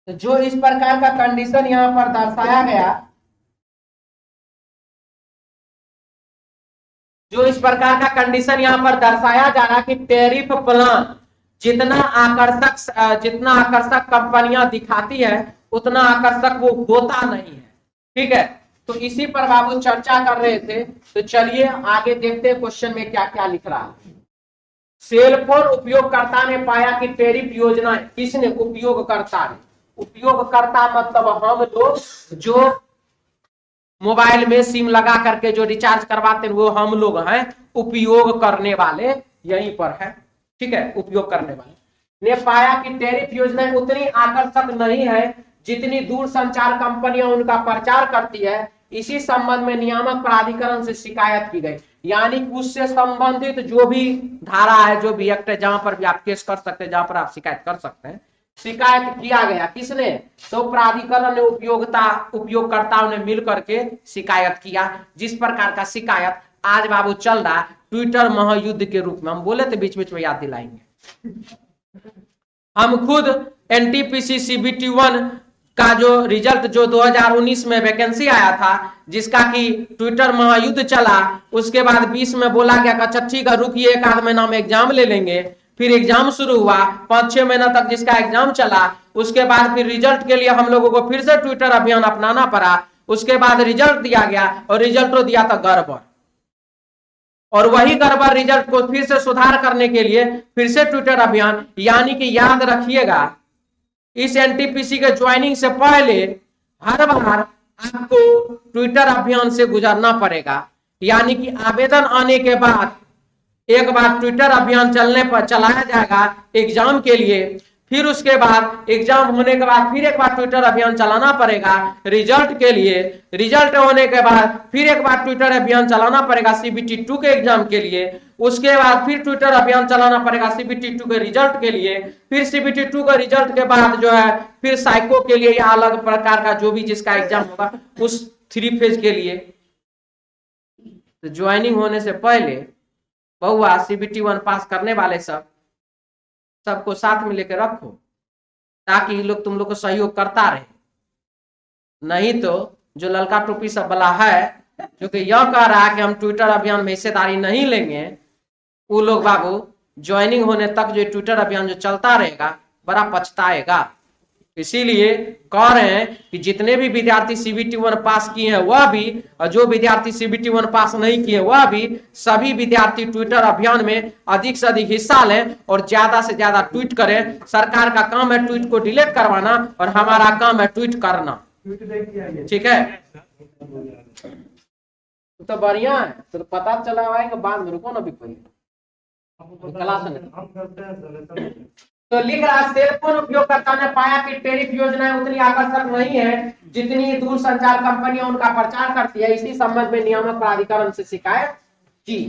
A: तो जो इस प्रकार का कंडीशन यहां पर दर्शाया गया, जो इस प्रकार का कंडीशन यहां पर दर्शाया जा रहा कि टैरिफ प्लान जितना आकर्षक कंपनियां दिखाती है उतना आकर्षक वो होता नहीं है। ठीक है, तो इसी पर बाबू चर्चा कर रहे थे। तो चलिए आगे देखते हैं क्वेश्चन में क्या क्या लिख रहा है। सेलफोन उपयोगकर्ता ने पाया कि टैरिफ योजना, किसने? उपयोगकर्ता ने। उपयोगकर्ता मतलब हम लोग जो मोबाइल में सिम लगा करके जो रिचार्ज करवाते हैं वो हम लोग हैं, उपयोग करने वाले यहीं पर है। ठीक है, उपयोग करने वाले ने पाया कि टैरिफ योजनाएं उतनी आकर्षक नहीं है जितनी दूरसंचार कंपनियां उनका प्रचार करती है। इसी संबंध में नियामक प्राधिकरण से शिकायत की गई। यानी कि उससे संबंधित जो भी धारा है, जो भी एक्ट है, जहां पर भी आप केस कर सकते हैं, जहां पर आप शिकायत कर सकते हैं, शिकायत किया गया। किसने? तो प्राधिकरण ने उपयोगकर्ताओं ने मिल करके शिकायत किया। जिस प्रकार का शिकायत आज बाबू चल रहा ट्विटर महायुद्ध के रूप में, हम बोले थे बीच बीच में, याद दिलाएंगे। हम खुद एनटीपीसी सीबीटी 1 का जो रिजल्ट जो 2019 में वैकेंसी आया था, जिसका कि ट्विटर महायुद्ध चला, उसके बाद 20 में बोला गया कि अच्छा ठीक है रुकिए, एक आध महीना में एग्जाम ले लेंगे। फिर एग्जाम शुरू हुआ, 5-6 महीना तक जिसका एग्जाम चला। उसके बाद फिर रिजल्ट के लिए हम लोगों को फिर से ट्विटर अभियान अपनाना पड़ा। उसके बाद रिजल्ट दिया गया और रिजल्ट तो दिया था गड़बड़, और वही गड़बड़ रिजल्ट को फिर से सुधार करने के लिए फिर से ट्विटर अभियान। यानी कि याद रखिएगा, इस एनटीपीसी के ज्वाइनिंग से पहले हर बार आपको ट्विटर अभियान से गुजरना पड़ेगा। यानी कि आवेदन आने के बाद एक बार ट्विटर अभियान चलने पर चलाया जाएगा एग्जाम के लिए। फिर उसके बाद एग्जाम होने के बाद फिर एक बार ट्विटर अभियान चलाना पड़ेगा रिजल्ट के लिए। रिजल्ट होने के बाद फिर एक बार ट्विटर अभियान चलाना पड़ेगा सीबीटी 2 के एग्जाम के लिए। उसके बाद फिर ट्विटर अभियान चलाना पड़ेगा सीबीटी 2 के रिजल्ट के लिए। फिर सीबीटी 2 के रिजल्ट के बाद जो है फिर साइको के लिए या अलग प्रकार का जो भी जिसका एग्जाम होगा उस 3 फेज के लिए। तो ज्वाइनिंग होने से पहले बहुआ सीबीटी 1 पास करने वाले सबको साथ में लेकर रखो, ताकि लोग तुम लोग को सहयोग करता रहे। नहीं तो जो ललका टोपी सब वाला है, जो कि यह कह रहा है कि हम ट्विटर अभियान में हिस्सेदारी नहीं लेंगे, वो लोग बाबू ज्वाइनिंग होने तक जो ट्विटर अभियान जो चलता रहेगा बड़ा पछताएगा। इसीलिए कह रहे हैं कि जितने भी विद्यार्थी सीबीटी 1 पास किए हैं वह भी, और जो विद्यार्थी सीबीटी 1 पास नहीं किए वह भी, सभी विद्यार्थी ट्विटर अभियान में अधिक से अधिक हिस्सा लें और ज्यादा से ज्यादा ट्वीट करें। सरकार का काम है ट्वीट को डिलीट करवाना और हमारा काम है ट्वीट करना। ठीक है, तो बढ़िया है। तो पता चला हुआ है कि बाद में रुको ना भी कोई क्लास में तो लिख रहा है, सेलफोन उपयोगकर्ता ने पाया कि टैरिफ योजनाएं उतनी आकर्षक नहीं है जितनी दूरसंचार कंपनियां उनका प्रचार करती है। इसी संबंध में नियामक प्राधिकरण से शिकायत की।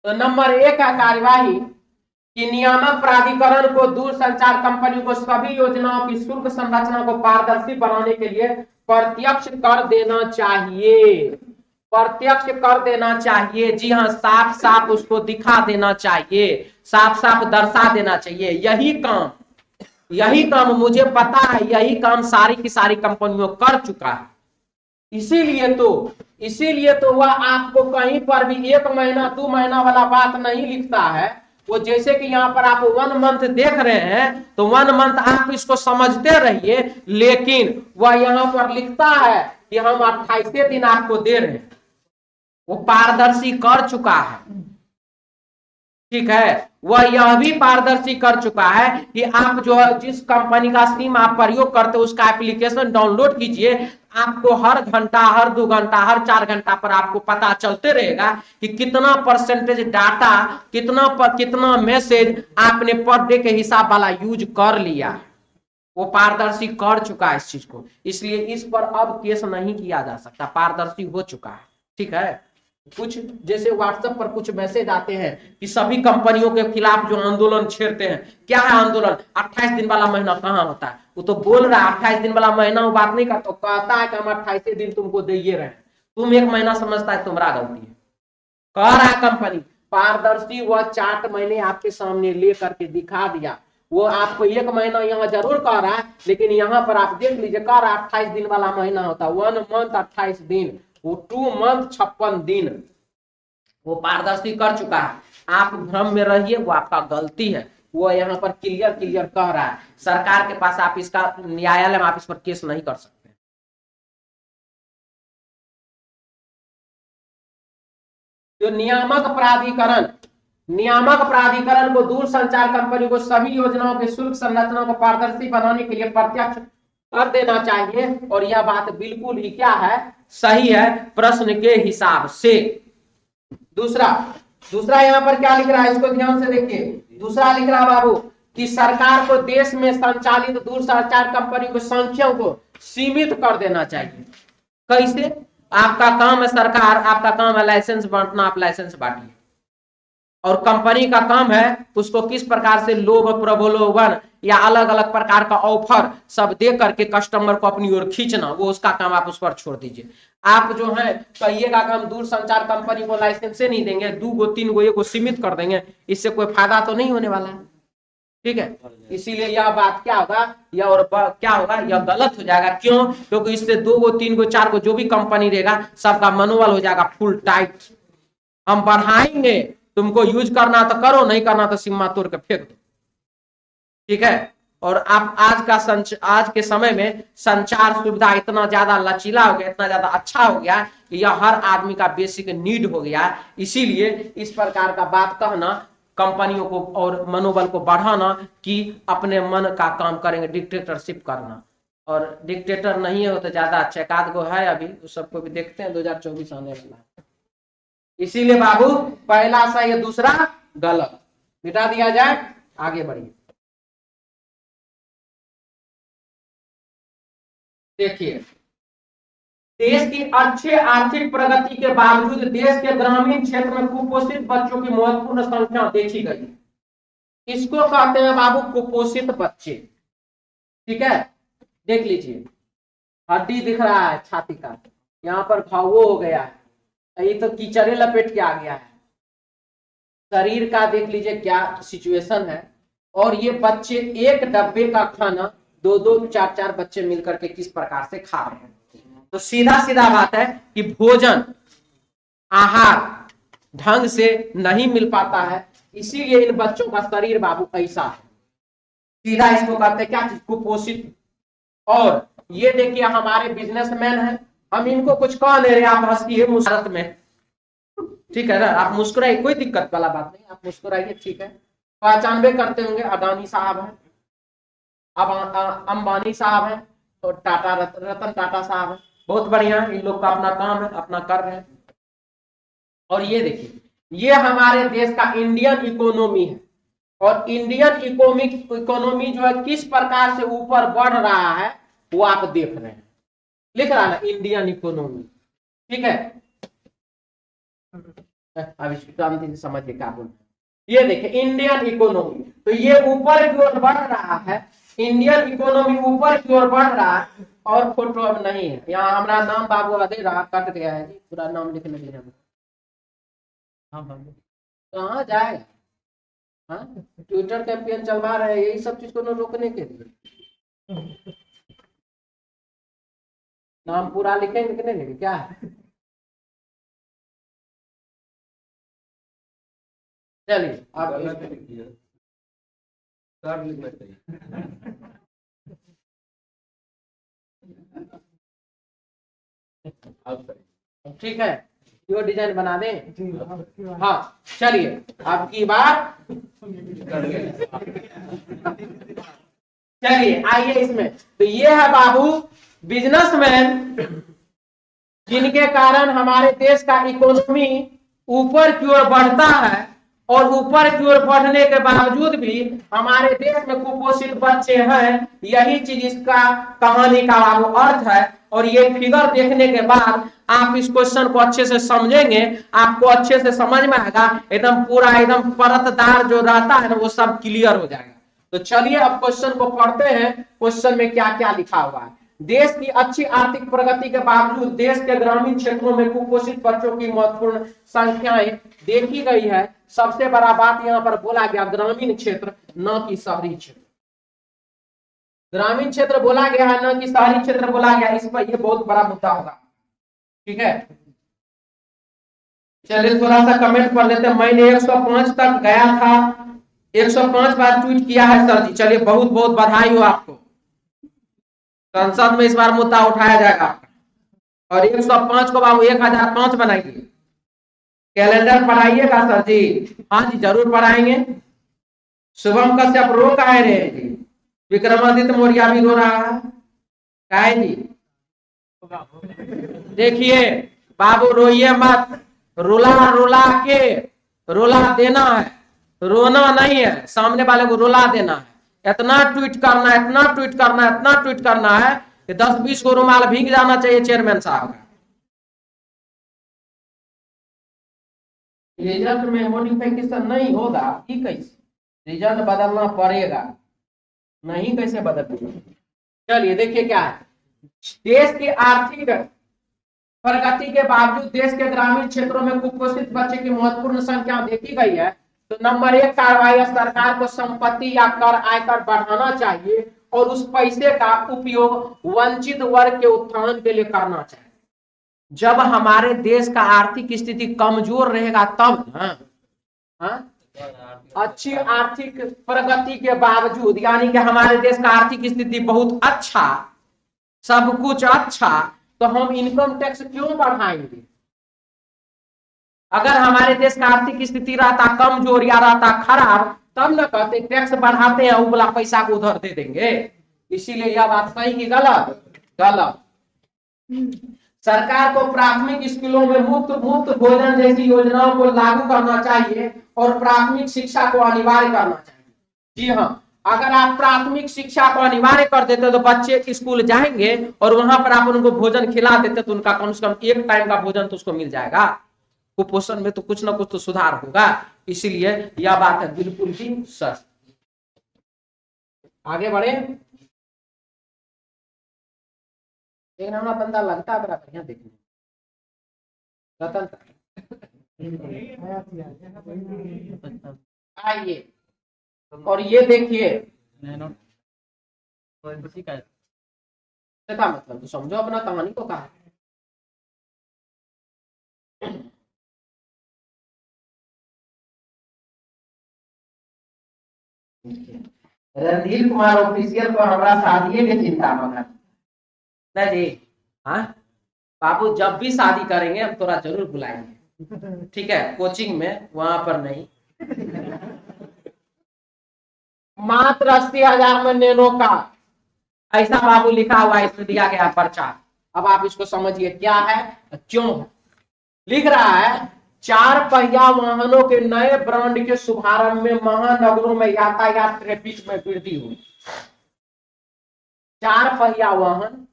A: तो नंबर 1 का कार्यवाही कि नियामक प्राधिकरण को दूरसंचार कंपनियों को सभी योजनाओं की शुल्क संरचना को पारदर्शी बनाने के लिए प्रत्यक्ष कर देना चाहिए। प्रत्यक्ष कर देना चाहिए, जी हाँ, साफ साफ उसको दिखा देना चाहिए, साफ साफ दर्शा देना चाहिए। यही काम मुझे पता है, यही काम सारी की सारी कंपनियों कर चुका है। इसीलिए तो वह आपको कहीं पर भी 1 महीना 2 महीना वाला बात नहीं लिखता है। वो जैसे कि यहाँ पर आप 1 मंथ देख रहे हैं, तो 1 मंथ आप इसको समझते रहिए, लेकिन वह यहाँ पर लिखता है कि हम 28 दिन आपको दे रहे हैं। वो पारदर्शी कर चुका है। ठीक है, वह यह भी पारदर्शी कर चुका है कि आप जो जिस कंपनी का सिम आप प्रयोग करते हो उसका एप्लीकेशन डाउनलोड कीजिए, आपको हर घंटा, हर 2 घंटा, हर 4 घंटा पर आपको पता चलते रहेगा कि कितना परसेंटेज डाटा, कितना मैसेज आपने पर डे के हिसाब वाला यूज कर लिया। वो पारदर्शी कर चुका है इस चीज को, इसलिए इस पर अब केस नहीं किया जा सकता, पारदर्शी हो चुका है। ठीक है, कुछ जैसे व्हाट्सएप पर कुछ मैसेज आते हैं कि सभी कंपनियों के खिलाफ जो आंदोलन छेड़ते हैं, क्या है आंदोलन? 28 दिन वाला महीना कहाँ होता है? वो तो बोल रहा है 28 दिन वाला महीना, वो बात नहीं करता, कहता है कि हम 28 दिन तुमको दे रहे हैं, तुम 1 महीना समझता है तुम्हारा गलती है। कह रहा है कंपनी पारदर्शी, वह 4 महीने आपके सामने ले करके दिखा दिया। वो आपको 1 महीना यहाँ जरूर कह रहा है, लेकिन यहाँ पर आप देख लीजिए, कह रहा है 28 दिन वाला महीना होता है, 1 मंथ 28 दिन, वो 2 मंथ 56 दिन। वो पारदर्शी कर चुका है। आप भ्रम में रहिए, वो आपका गलती है। वो यहाँ पर क्लियर कह रहा है। सरकार के पास आप इसका, न्यायालय में आप इस पर केस नहीं कर सकते। जो नियामक प्राधिकरण को दूरसंचार कंपनी को सभी योजनाओं के शुल्क संरचना को पारदर्शी बनाने के लिए प्रत्यक्ष कर देना चाहिए, और यह बात बिल्कुल ही क्या है, सही है प्रश्न के हिसाब से। दूसरा, दूसरा यहाँ पर क्या लिख रहा है, इसको ध्यान से देखिए। दूसरा लिख रहा है बाबू कि सरकार को देश में संचालित दूरसंचार कंपनी की संख्या को सीमित कर देना चाहिए। कैसे? आपका काम है सरकार, आपका काम है लाइसेंस बांटना, आप लाइसेंस बांटिए। और कंपनी का काम है उसको किस प्रकार से लोभ प्रलोभन या अलग अलग प्रकार का ऑफर सब दे करके कस्टमर को अपनी ओर खींचना, वो उसका काम आप उस पर छोड़ दीजिए। आप जो है कहिएगा कि हम दूरसंचार कंपनी को लाइसेंस से नहीं देंगे, 2 गो 3 गो ये को सीमित कर देंगे, इससे कोई फायदा तो नहीं होने वाला है। ठीक है, इसीलिए यह बात क्या होगा, यह और क्या होगा, यह गलत हो जाएगा। क्यों? क्योंकि इससे 2 गो 3 गो 4 गो जो भी कंपनी रहेगा सबका मनोबल हो जाएगा फुल टाइट। हम बढ़ाएंगे, तुमको यूज करना तो करो, नहीं करना तो सीमा तोड़ के फेंक दो। ठीक है, और आप आज के समय में संचार सुविधा इतना ज्यादा लचीला हो गया, इतना ज्यादा अच्छा हो गया कि यह हर आदमी का बेसिक नीड हो गया। इसीलिए इस प्रकार का बात कहना कंपनियों को और मनोबल को बढ़ाना कि अपने मन का काम करेंगे, डिक्टेटरशिप करना। और डिक्टेटर नहीं हो तो ज्यादा अच्छा, एक आध गो है अभी, उस सबको भी देखते हैं, 2024 आने वाला है। इसीलिए बाबू पहला सही है, दूसरा गलत, मिटा दिया जाए, आगे बढ़िए। देखिए, देश की अच्छे आर्थिक प्रगति के बावजूद देश के ग्रामीण क्षेत्र में कुपोषित बच्चों की महत्वपूर्ण संख्या देखी गई। इसको कहते हैं बाबू कुपोषित बच्चे। ठीक है, देख लीजिए, हड्डी दिख रहा है छाती का, यहाँ पर घाव हो गया है, ये तो कीचड़े लपेट के आ गया है। शरीर का देख लीजिए क्या सिचुएशन है। और ये बच्चे एक डब्बे का खाना 2-2 4-4 बच्चे मिलकर के किस प्रकार से खा रहे हैं। तो सीधा सीधा बात है कि भोजन आहार ढंग से नहीं मिल पाता है, इसीलिए इन बच्चों का शरीर बाबू ऐसा है। सीधा इसको कहते हैं क्या चीज, कुपोषित। और ये देखिए हमारे बिजनेसमैन हैं, हम इनको कुछ कह नहीं रहे, आप हंसिए मुस्कुराहट में, ठीक है ना, आप मुस्कुराइए, कोई दिक्कत वाला बात नहीं, आप मुस्कुराइए, ठीक है। पहचानबे करते होंगे, अडानी साहब हैं, अब अंबानी साहब हैं, और टाटा रतन टाटा साहब हैं, बहुत बढ़िया, इन लोग का अपना काम है, अपना कर रहे हैं। और ये देखिए, ये हमारे देश का इंडियन इकोनॉमी है, और इंडियन इकोनॉमी जो है किस प्रकार से ऊपर बढ़ रहा है वो आप देख रहे हैं, लिख रहा है इंडियन इकोनॉमी। ठीक है, अभी शांति से समझिए क्या बोल रहे हैं। ये देखिए इंडियन इकोनॉमी, तो ये ऊपर की ओर बढ़ रहा है, इंडियन इकोनॉमी ऊपर की ओर बढ़ रहा है। और फोटो अब नहीं है यहाँ, हमारा नाम बाबू अधे रहा, कट गया है जी, पूरा नाम लिखने के लिए कहाँ जाएगा। हाँ, ट्विटर कैंपेन चलवा रहे हैं, यही सब चीज को रोकने के लिए। नाम पूरा लिखेंगे कि नहीं लिखेंगे, क्या है? चलिए आप ठीक है, जो डिजाइन बना दें। हाँ चलिए, आपकी बात चलिए आइए इसमें। तो ये है बाबू बिजनेसमैन, जिनके कारण हमारे देश का इकोनॉमी ऊपर की ओर बढ़ता है, और ऊपर की ओर बढ़ने के बावजूद भी हमारे देश में कुपोषित बच्चे हैं। यही चीज इसका कहानी का बाबू अर्थ है। और ये फिगर देखने के बाद आप इस क्वेश्चन को अच्छे से समझेंगे, आपको अच्छे से समझ में आएगा, एकदम पूरा एकदम परतदार जो रहता है ना वो सब क्लियर हो जाएगा। तो चलिए अब क्वेश्चन को पढ़ते हैं, क्वेश्चन में क्या क्या लिखा हुआ है। देश की अच्छी आर्थिक प्रगति के बावजूद देश के ग्रामीण क्षेत्रों में कुपोषित बच्चों की महत्वपूर्ण संख्याएं देखी गई है। सबसे बड़ा बात यहाँ पर बोला गया ग्रामीण क्षेत्र, न कि शहरी क्षेत्र। ग्रामीण क्षेत्र बोला गया है, न कि शहरी क्षेत्र बोला गया, इस पर यह बहुत बड़ा मुद्दा होगा। ठीक है, चलिए थोड़ा सा कमेंट पढ़ लेते हैं। मैंने 105 तक गया था, 105 बार ट्वीट किया है सर जी, चलिए बहुत बहुत बधाई हो आपको। संसद में इस बार मुद्दा उठाया जाएगा, और 105 को बाबू 1005 बनाइए। कैलेंडर पढ़ाइएगा सर जी। हाँ जी जरूर पढ़ाएंगे। शुभम कश्यप रो का है रे जी, विक्रमादित्य मौर्य भी रो रहा है, क्या है जी? देखिए बाबू रोइए मत, रुला रुला के रुला देना है, रोना नहीं है, सामने वाले को रुला देना है। इतना ट्वीट करना है, इतना ट्वीट करना है, इतना ट्वीट करना है कि 10-20 को रुमाल भीग जाना चाहिए चेयरमैन साहब का। रिजल्ट में मॉडिफिकेशन नहीं होगा, ये कैसे? रिजल्ट बदलना पड़ेगा, नहीं कैसे बदलेगा? चलिए देखिए क्या है, देश की आर्थिक प्रगति के बावजूद देश के ग्रामीण क्षेत्रों में कुपोषित बच्चे की महत्वपूर्ण संख्या देखी गई है। तो नंबर 1 कार्रवाई, सरकार को संपत्ति या कर आयकर बढ़ाना चाहिए और उस पैसे का उपयोग वंचित वर्ग के उत्थान के लिए करना चाहिए। जब हमारे देश का आर्थिक स्थिति कमजोर रहेगा तब ना, अच्छी आर्थिक प्रगति के बावजूद, यानी कि हमारे देश का आर्थिक स्थिति बहुत अच्छा, सब कुछ अच्छा, तो हम इनकम टैक्स क्यों बढ़ाएंगे? अगर हमारे देश का आर्थिक स्थिति रहता कमजोर या रहता खराब, तब न कहते टैक्स बढ़ाते हैं, वो पैसा को उधर दे देंगे। इसीलिए यह बात सही कि गलत? गलत। सरकार को प्राथमिक स्कूलों में मुफ्त भोजन जैसी योजनाओं को लागू करना चाहिए और प्राथमिक शिक्षा को अनिवार्य करना चाहिए। जी हाँ, अगर आप प्राथमिक शिक्षा को अनिवार्य कर देते तो बच्चे स्कूल जाएंगे और वहां पर आप उनको भोजन खिला देते तो उनका कम से कम एक टाइम का भोजन तो उसको मिल जाएगा। कुपोषण में तो कुछ ना कुछ तो सुधार होगा। इसीलिए यह बात है बिल्कुल ही सच। आगे बढ़े। एक नाम बंदा लगता है बड़ा बढ़िया देखने, रतन। आइए और ये देखिए, क्या मतलब, तो समझो अपना कहानी को कहा। रणधीर कुमार ऑफिशियल को हमारा शादी के चिंता मगर ना जी। हाँ बाबू, जब भी शादी करेंगे हम थोड़ा जरूर बुलाएंगे, ठीक है? कोचिंग में, वहां पर नहीं। मात्र 80,000 में नैनो का, ऐसा बाबू लिखा हुआ है, इसमें दिया गया पर्चा। अब आप इसको समझिए क्या है, क्यों है। लिख रहा है 4 पहिया वाहनों के नए ब्रांड के शुभारंभ में महानगरों में यातायात ट्रैफिक में वृद्धि हुई। 4 पहिया वाहन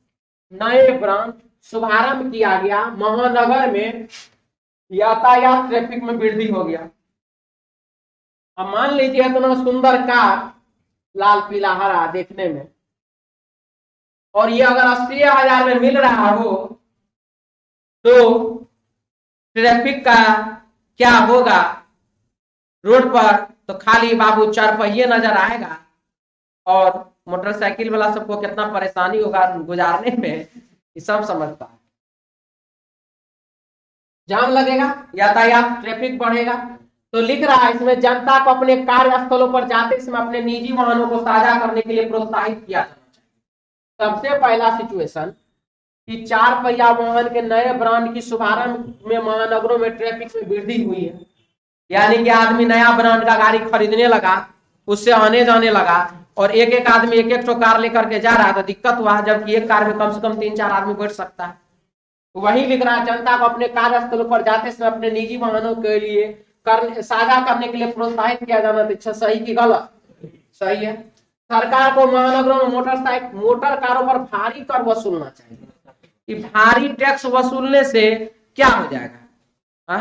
A: नए ब्रांड शुभारंभ किया गया, महानगर में यातायात ट्रैफिक में वृद्धि हो गया। अब मान लीजिए इतना सुंदर कार, लाल पीला हरा देखने में, और ये अगर 80,000 में मिल रहा हो तो ट्रैफिक का क्या होगा रोड पर? तो खाली बाबू 4 पहिए नजर आएगा और मोटरसाइकिल वाला सबको कितना परेशानी होगा गुजारने में, ये सब समझता है। जाम लगेगा, यातायात ट्रैफिक बढ़ेगा। तो लिख रहा है इसमें जनता को अपने कार्यस्थलों पर जाते समय अपने निजी वाहनों को साझा करने के लिए प्रोत्साहित किया जाना चाहिए। सबसे पहला सिचुएशन कि 4 पहिया वाहन के नए ब्रांड की शुभारंभ में महानगरों में ट्रैफिक में वृद्धि हुई है, यानी कि आदमी नया ब्रांड का गाड़ी खरीदने लगा, उससे आने जाने लगा, और एक एक आदमी एक एक कार लेकर के जा रहा था, दिक्कत हुआ। जबकि एक कार में कम से कम 3-4 आदमी बैठ सकता है। वही लिख रहा है जनता को अपने कार्यस्थलों पर जाते समय अपने निजी वाहनों के लिए साझा करने के लिए प्रोत्साहित किया जाना। तो सही की गलत? सही है। सरकार को महानगरों में मोटर कारों पर भारी कर वसूलना चाहिए। कि भारी टैक्स वसूलने से क्या हो जाएगा?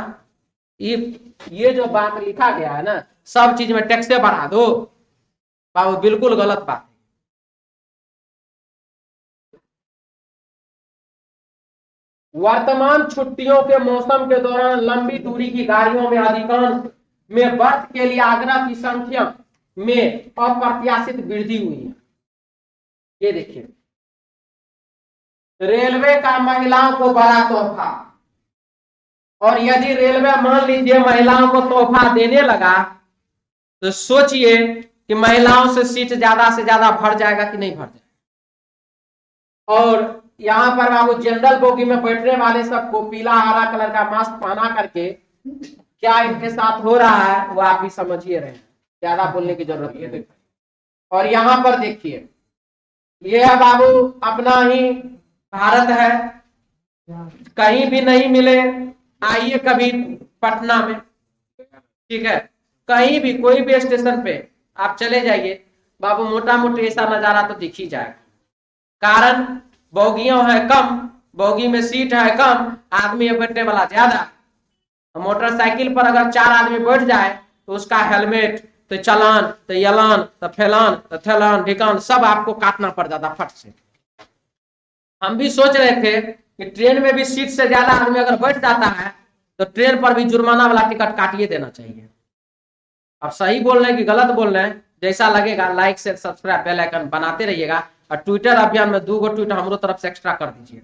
A: ये जो बात लिखा गया है ना, सब चीज में टैक्स बढ़ा दो, बाबू बिल्कुल गलत बात है। वर्तमान छुट्टियों के मौसम के दौरान लंबी दूरी की गाड़ियों में अधिकांश में बर्थ के लिए आग्रह की संख्या में अप्रत्याशित वृद्धि हुई है। ये देखिए, रेलवे का महिलाओं को बड़ा तोहफा, और यदि रेलवे मान लीजिए महिलाओं को तोहफा देने लगा तो सोचिए कि महिलाओं से सीट ज्यादा से ज्यादा भर जाएगा कि नहीं भर जाएगा। और यहाँ पर बाबू जनरल बोगी में बैठने वाले सबको पीला हरा कलर का मास्क पहना करके क्या इनके साथ हो रहा है वो आप भी समझिए रहे हैं, ज्यादा बोलने की जरूरत नहीं है। और यहाँ पर देखिए, ये है बाबू अपना ही भारत है, कहीं भी नहीं मिले, आइए कभी पटना में, ठीक है, कहीं भी कोई भी स्टेशन पे आप चले जाइए बाबू, मोटा मोटी ऐसा नजारा तो दिख ही जाएगा। कारण बोगियां है कम, बोगी में सीट है कम, आदमी बैठने वाला ज्यादा। मोटरसाइकिल पर अगर 4 आदमी बैठ जाए तो उसका हेलमेट, तो चलान, तो यलान, तो फैलान, तो थैलान ढिकान सब आपको काटना पड़ जाता फट से। हम भी सोच रहे थे कि ट्रेन में भी सीट से ज्यादा आदमी अगर बैठ जाता है तो ट्रेन पर भी जुर्माना वाला टिकट काटिए देना चाहिए। अब सही बोल रहे हैं कि गलत बोल रहे हैं, जैसा लगेगा like share subscribe bell icon बनाते रहिएगा। और ट्विटर अभियान में 2 गो ट्वीट हमरो तरफ से एक्स्ट्रा कर दीजिए।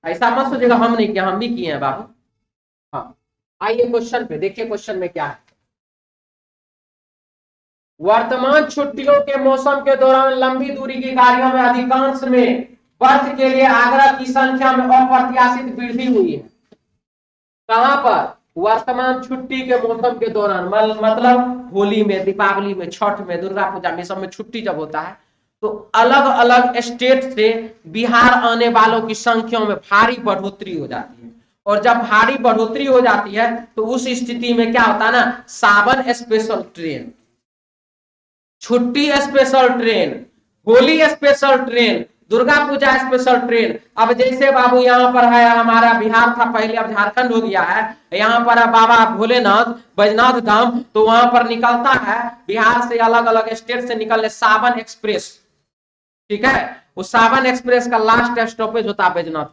A: ऐसा मत सोचिएगा हम नहीं किया, हम भी किए हैं बाबू। हाँ, आइए क्वेश्चन पे, देखिए क्वेश्चन में क्या है। वर्तमान छुट्टियों के मौसम के दौरान लंबी दूरी की गाड़ियों में अधिकांश में बर्थ के लिए आग्रह की संख्या में अप्रत्याशित वृद्धि हुई है। कहां पर? वर्तमान छुट्टी के मौसम के दौरान, मतलब होली में, दीपावली में, छठ में, दुर्गा पूजा में, सब में छुट्टी जब होता है तो अलग अलग स्टेट से बिहार आने वालों की संख्या में भारी बढ़ोतरी हो जाती है। और जब भारी बढ़ोतरी हो जाती है तो उस स्थिति में क्या होता है ना, सावन स्पेशल ट्रेन, छुट्टी special train, Holi special train, Durga Puja special train. अब जैसे बाबू यहाँ पर है, हमारा बिहार था पहले, अब झारखंड हो गया है, यहाँ पर है बाबा भोलेनाथ बैजनाथ धाम, तो वहां पर निकलता है बिहार से अलग अलग स्टेट से निकलने सावन एक्सप्रेस। ठीक है, वो सावन एक्सप्रेस का लास्ट स्टॉपेज होता है बैजनाथ,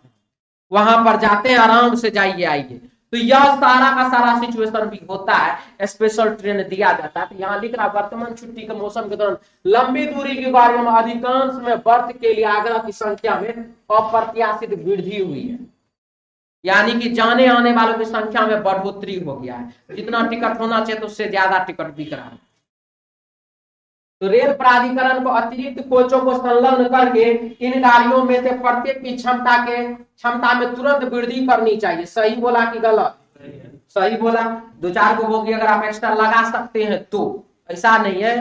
A: वहां पर जाते हैं, आराम से जाइए आइए। तो यह सारा का सारा सिचुएशन भी होता है, स्पेशल ट्रेन दिया जाता है। तो यहाँ लिख रहा वर्तमान छुट्टी के मौसम के दौरान लंबी दूरी की गाड़ियों में अधिकांश में बर्थ के लिए आग्रह की संख्या में अप्रत्याशित वृद्धि हुई है। यानी कि जाने आने वालों की संख्या में बढ़ोतरी हो गया है, जितना टिकट होना चाहिए तो उससे ज्यादा टिकट बिक रहा है। तो रेल प्राधिकरण को अतिरिक्त कोचों को संलग्न करके इन गाड़ियों में से प्रत्येक की क्षमता में तुरंत वृद्धि करनी चाहिए। सही बोला कि गलत? सही बोला। 2-4 को बोगी अगर आप एक्स्ट्रा लगा सकते हैं तो, ऐसा नहीं है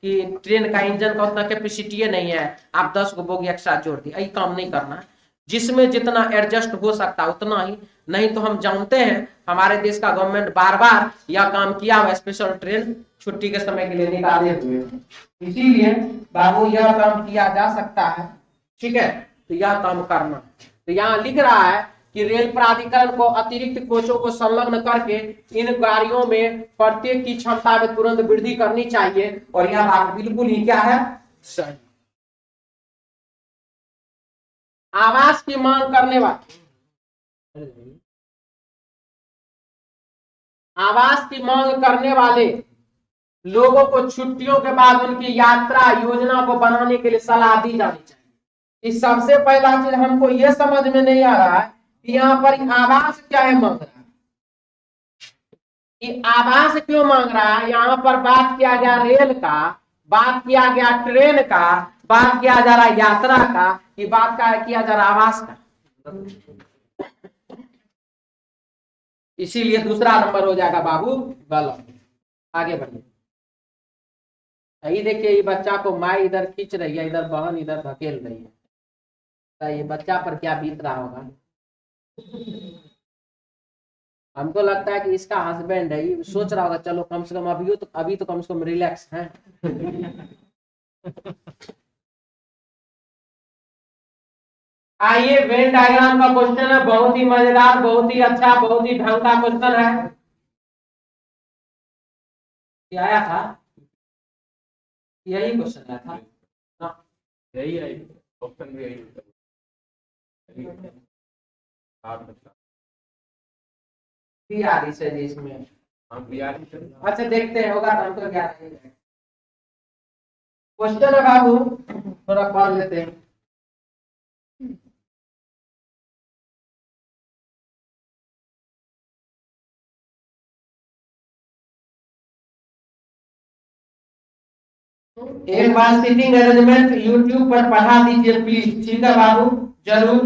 A: कि ट्रेन का इंजन का उतना कैपेसिटी नहीं है आप 10 को बोगी एक्स्ट्रा जोड़ दी, यही काम नहीं करना। जिसमें जितना एडजस्ट हो सकता उतना ही, नहीं तो हम जानते हैं हमारे देश का गवर्नमेंट बार बार यह काम किया हुआ, स्पेशल ट्रेन छुट्टी के समय के लिए निकाले हुए, इसीलिए बाबू यह काम किया जा सकता है। ठीक है, तो यह काम करना। तो यहाँ लिख रहा है कि रेल प्राधिकरण को अतिरिक्त कोचों को संलग्न करके इन गाड़ियों में प्रत्येक की क्षमता में तुरंत वृद्धि करनी चाहिए। और यह बात बिल्कुल ही क्या है, सही। आवास की मांग करने वाले, आवास की मांग करने वाले लोगों को छुट्टियों के बाद उनकी यात्रा योजना को बनाने के लिए सलाह दी जानी चाहिए। इस सबसे पहला चीज हमको यह समझ में नहीं आ रहा है कि यहाँ पर आवास क्या है मांग रहा है, कि आवास क्यों मांग रहा है। यहाँ पर बात किया गया रेल का, बात किया गया ट्रेन का, बात किया जा रहा यात्रा का, कि बात का किया जा रहा आवास का। इसीलिए दूसरा नंबर हो जाएगा बाबू गलत। आगे बढ़िए। यही देखिए, ये बच्चा को माँ इधर खींच रही है, इधर बहन इधर धकेल रही है, तो ये बच्चा पर क्या बीत रहा होगा। हमको लगता है कि इसका हस्बैंड है, ये सोच रहा होगा चलो कम से कम अभी तो कम से कम रिलैक्स है। आइए, वेन डायग्राम का क्वेश्चन है, बहुत ही मजेदार, बहुत ही अच्छा, बहुत ही ढंग का क्वेश्चन है। क्या आया था, यही क्वेश्चन आया था,
B: यही है ऑप्शन भी यही
A: बिहारी से इसमें। अच्छा देखते हैं, होगा तो हमको क्या क्वेश्चन है बाबू, थोड़ा पढ़ लेते हैं। एक बार सीटिंग अरेंजमेंट यूट्यूब पर पढ़ा दीजिए प्लीज। ठीक है बाबू, जरूर।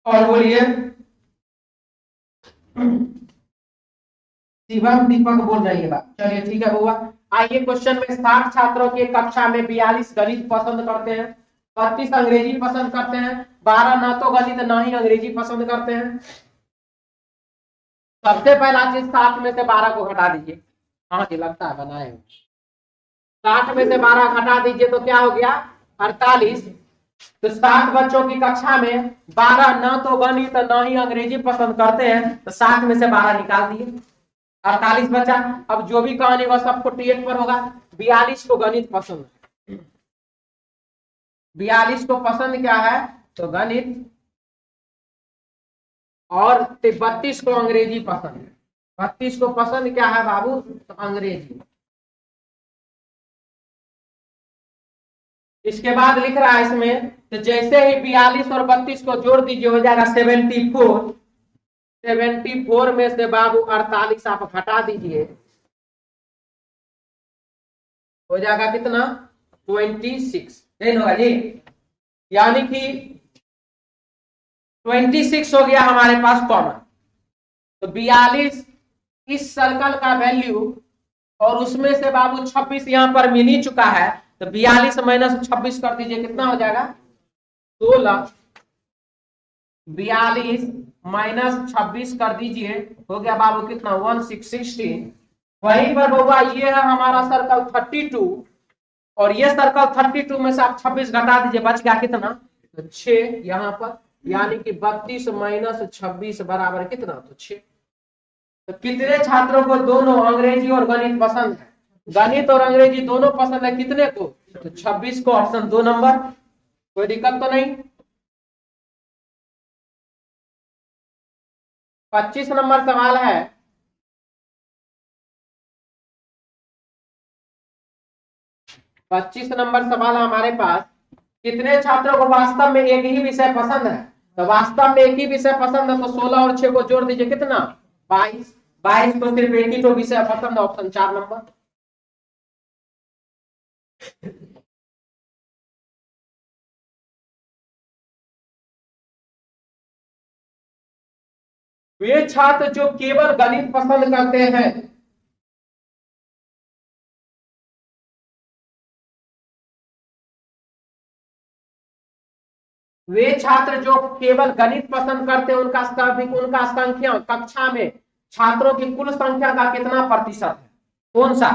A: और बोलिए, शिवम दीपक बोल रही है बात। चलिए ठीक है बुआ। आइए क्वेश्चन में 60 छात्रों की कक्षा में 42 गणित पसंद करते हैं, 35 अंग्रेजी पसंद करते हैं, 12 ना तो गणित ना ही अंग्रेजी पसंद करते हैं। सबसे पहला चीज 7 में से 12 को घटा दीजिए। हाँ जी लगता है बनाए 60 में से 12 घटा दीजिए तो क्या हो गया 48। तो 60 बच्चों की कक्षा में 12 न तो गणित न ही अंग्रेजी पसंद करते हैं, तो 60 में से 12 निकाल दिए, 48 बचा। अब जो भी कहानी होगा सब 48 पर होगा। 42 को गणित पसंद है, 42 को पसंद क्या है तो गणित, और 32 को अंग्रेजी पसंद है। 32 को पसंद क्या है बाबू तो अंग्रेजी। इसके बाद लिख रहा है इसमें, तो जैसे ही 42 और 32 को जोड़ दीजिए हो जाएगा 74। 74 में से बाबू 48 आप हटा दीजिए, हो जाएगा कितना 26। नहीं होगा जी, यानी कि 26 हो गया हमारे पास कॉमन। तो 42 इस सर्कल का वैल्यू, और उसमें से बाबू 26 यहां पर मिल ही चुका है, तो 42 माइनस 26 कर दीजिए, कितना हो जाएगा 16। 42 माइनस 26 कर दीजिए, हो गया बाबू कितना 1616। वहीं पर होगा ये है हमारा सर्कल 32, और ये सर्कल 32 में से आप 26 घटा दीजिए, बच गया कितना तो 6 यहाँ पर, यानी कि 32 माइनस 26 बराबर कितना तो 6। तो कितने छात्रों को दोनों अंग्रेजी और गणित पसंद है, गणित और अंग्रेजी दोनों पसंद है, कितने को तो 26 को, ऑप्शन 2 नंबर। कोई दिक्कत तो नहीं। 25 नंबर सवाल है, सवाल हमारे पास, कितने छात्रों को वास्तव में एक ही विषय पसंद है, तो वास्तव में एक ही विषय पसंद है तो 16 और 6 को जोड़ दीजिए, कितना 22। 22 को सिर्फ एक ही तो विषय पसंद है, ऑप्शन 4 नंबर। वे छात्र जो केवल गणित पसंद करते हैं, वे छात्र जो केवल गणित पसंद करते हैं उनका संख्या कक्षा में छात्रों की कुल संख्या का कितना प्रतिशत है, कौन सा,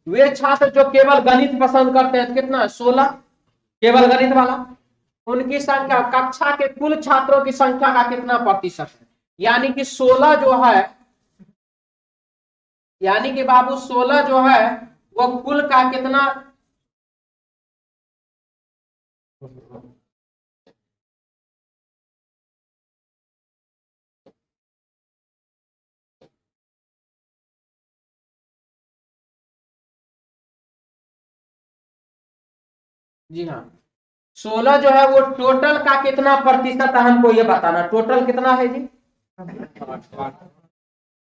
A: वे छात्र जो केवल गणित पसंद करते हैं कितना 16, केवल गणित वाला, उनकी संख्या कक्षा के कुल छात्रों की संख्या का कितना प्रतिशत है, यानी कि 16 जो है, यानी कि बाबू 16 जो है वो कुल का कितना, जी हाँ 16 जो है वो टोटल का कितना प्रतिशत है हमको ये बताना। टोटल कितना है जी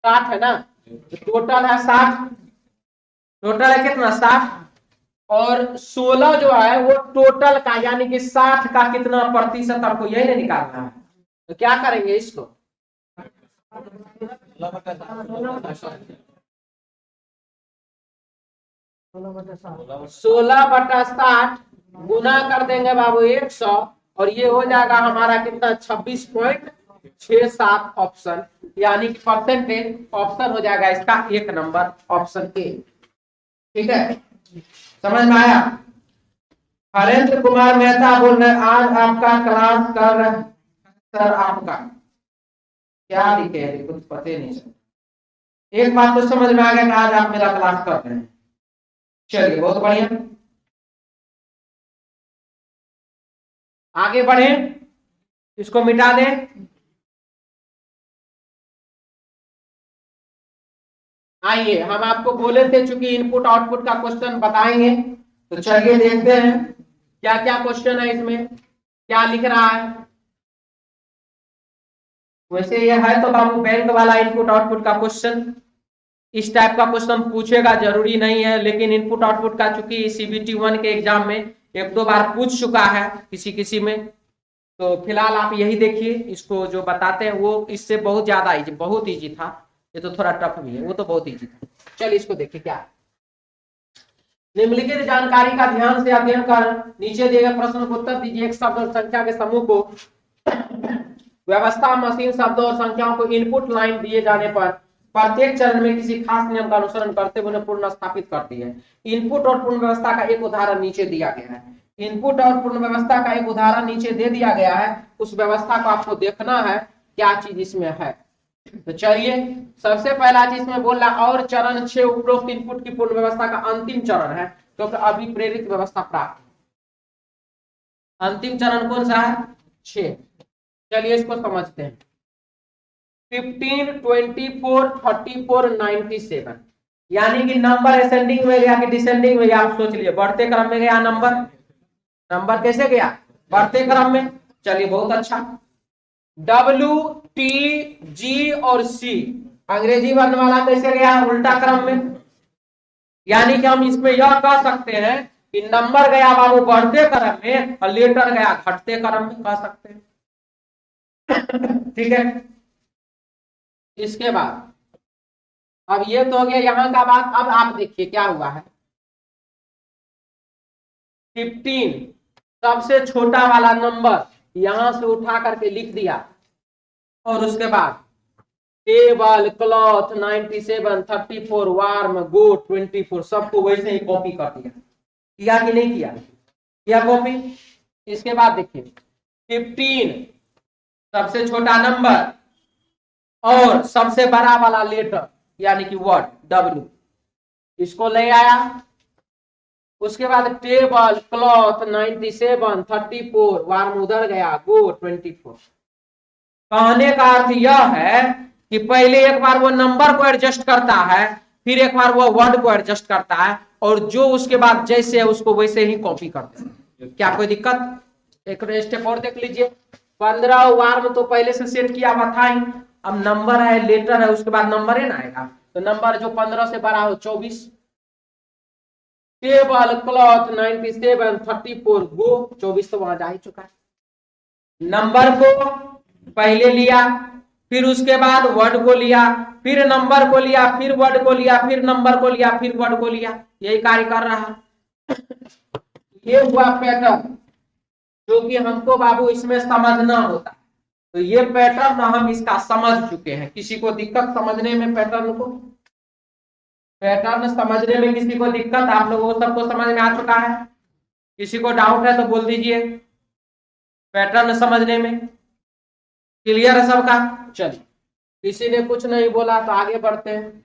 A: 60 है ना, टोटल है 60, टोटल है कितना 60, और 16 जो है वो टोटल का यानी कि 60 का कितना प्रतिशत आपको यही नहीं निकालना है। तो क्या करेंगे इसको 16/60 गुना कर देंगे बाबू 100, और ये हो जाएगा हमारा कितना 26.67 ऑप्शन, यानी कि परसेंटेज ऑप्शन हो जाएगा इसका 1 नंबर, ऑप्शन ए। ठीक है, समझ में आया। हरेंद्र कुमार मेहता बोल रहे आज आपका क्लास कर रहे हैं सर, आपका क्या लिखे हैं कुछ पते नहीं सर। एक बात तो समझ में आ गया कि आज आप मेरा क्लास कर रहे हैं, चलिए बहुत बढ़िया, आगे बढ़े, इसको मिटा दें। आइए हम आपको बोले थे चूंकि इनपुट आउटपुट का क्वेश्चन बताएंगे, तो चलिए देखते हैं क्या क्या क्वेश्चन है इसमें, क्या लिख रहा है। वैसे ये है तो बाबू बैंक वाला इनपुट आउटपुट का क्वेश्चन, इस टाइप का क्वेश्चन पूछेगा जरूरी नहीं है, लेकिन इनपुट आउटपुट का चूंकि CBT 1 के एग्जाम में 1-2 बार पूछ चुका है किसी में, तो फिलहाल आप यही देखिए, इसको जो बताते हैं वो इससे बहुत ज्यादा इजी, बहुत इजी था, ये तो थोड़ा टफ भी है, वो तो बहुत इजी था। चलिए इसको देखिए क्या, निम्नलिखित जानकारी का ध्यान से अध्ययन कर नीचे दिए गए प्रश्न को उत्तर दीजिए। एक शब्द और संख्या के समूह को व्यवस्था मशीन शब्दों और संख्याओं को इनपुट लाइन दिए जाने पर प्रत्येक चरण में किसी खास नियम का अनुसरण करते हुए उन्हें पूर्ण स्थापित करती है। इनपुट और पूर्ण व्यवस्था का एक उदाहरण नीचे दिया गया है। इनपुट और पूर्ण व्यवस्था का एक उदाहरण नीचे दे दिया गया है। उस व्यवस्था को आपको देखना है क्या चीज इसमें है। तो चलिए, सबसे पहला चीज में बोल रहा और चरण 6 उपरोक्त इनपुट की पूर्ण व्यवस्था का अंतिम चरण है, क्योंकि तो अभी प्रेरित व्यवस्था प्राप्त है। अंतिम चरण कौन सा है? 6। चलिए इसको समझते हैं। 15, 24, 34, 97 यानी कि नंबर असेंडिंग में गया कि डिसेंडिंग में गया, आप सोच लिए। बढ़ते क्रम में गया नंबर। नंबर कैसे गया? बढ़ते क्रम में। चलिए बहुत अच्छा। W, T, G और C अंग्रेजी वर्णमाला कैसे गया? उल्टा क्रम में। यानी कि हम इसमें यह कह सकते हैं कि नंबर गया बाबू बढ़ते क्रम में और लेटर गया घटते क्रम में, कह सकते हैं। ठीक है। इसके बाद अब ये तो हो गया यहां का बात। अब आप देखिए क्या हुआ है। 15 सबसे छोटा वाला नंबर यहां से उठा करके लिख दिया, और उसके बाद टेबल, क्लॉथ 97, 34, वार्म, गोट 24 सबको वैसे ही कॉपी कर दिया। किया कि नहीं किया? किया कॉपी। इसके बाद देखिए 15 सबसे छोटा नंबर और सबसे बड़ा वाला लेटर यानी कि वर्ड W, इसको ले आया। उसके बाद टेबल, क्लॉथ 97, 34, वार्म उधर गया, गो 24। कहने का अर्थ यह है कि पहले एक बार वो नंबर को एडजस्ट करता है, फिर एक बार वो वर्ड को एडजस्ट करता है, और जो उसके बाद जैसे है उसको वैसे ही कॉपी करते हैं। क्या कोई दिक्कत? एक स्टेप और देख लीजिए। 15 वार्म तो पहले से सेट किया हुआ था ही। अब नंबर है, लेटर है, उसके बाद नंबर है ना आएगा, तो नंबर जो 15 से बड़ा हो 24। टेबल, क्लॉथ 97, 34, गो 24 तो वहां जा ही चुका है। नंबर को पहले लिया, फिर उसके बाद वर्ड को लिया, फिर नंबर को लिया, फिर वर्ड को लिया, फिर नंबर को लिया, फिर वर्ड को लिया। यही कार्य कर रहा है। ये हुआ पैटर्न जो कि हमको बाबू इसमें समझना होता है। तो ये पैटर्न हम इसका समझ चुके हैं। किसी को दिक्कत समझने में? पैटर्न को, पैटर्न समझने में किसी को दिक्कत? आप लोगों को सबको समझ में आ चुका है? किसी को डाउट है तो बोल दीजिए। पैटर्न समझने में क्लियर है सबका? चलिए, किसी ने कुछ नहीं बोला तो आगे बढ़ते हैं।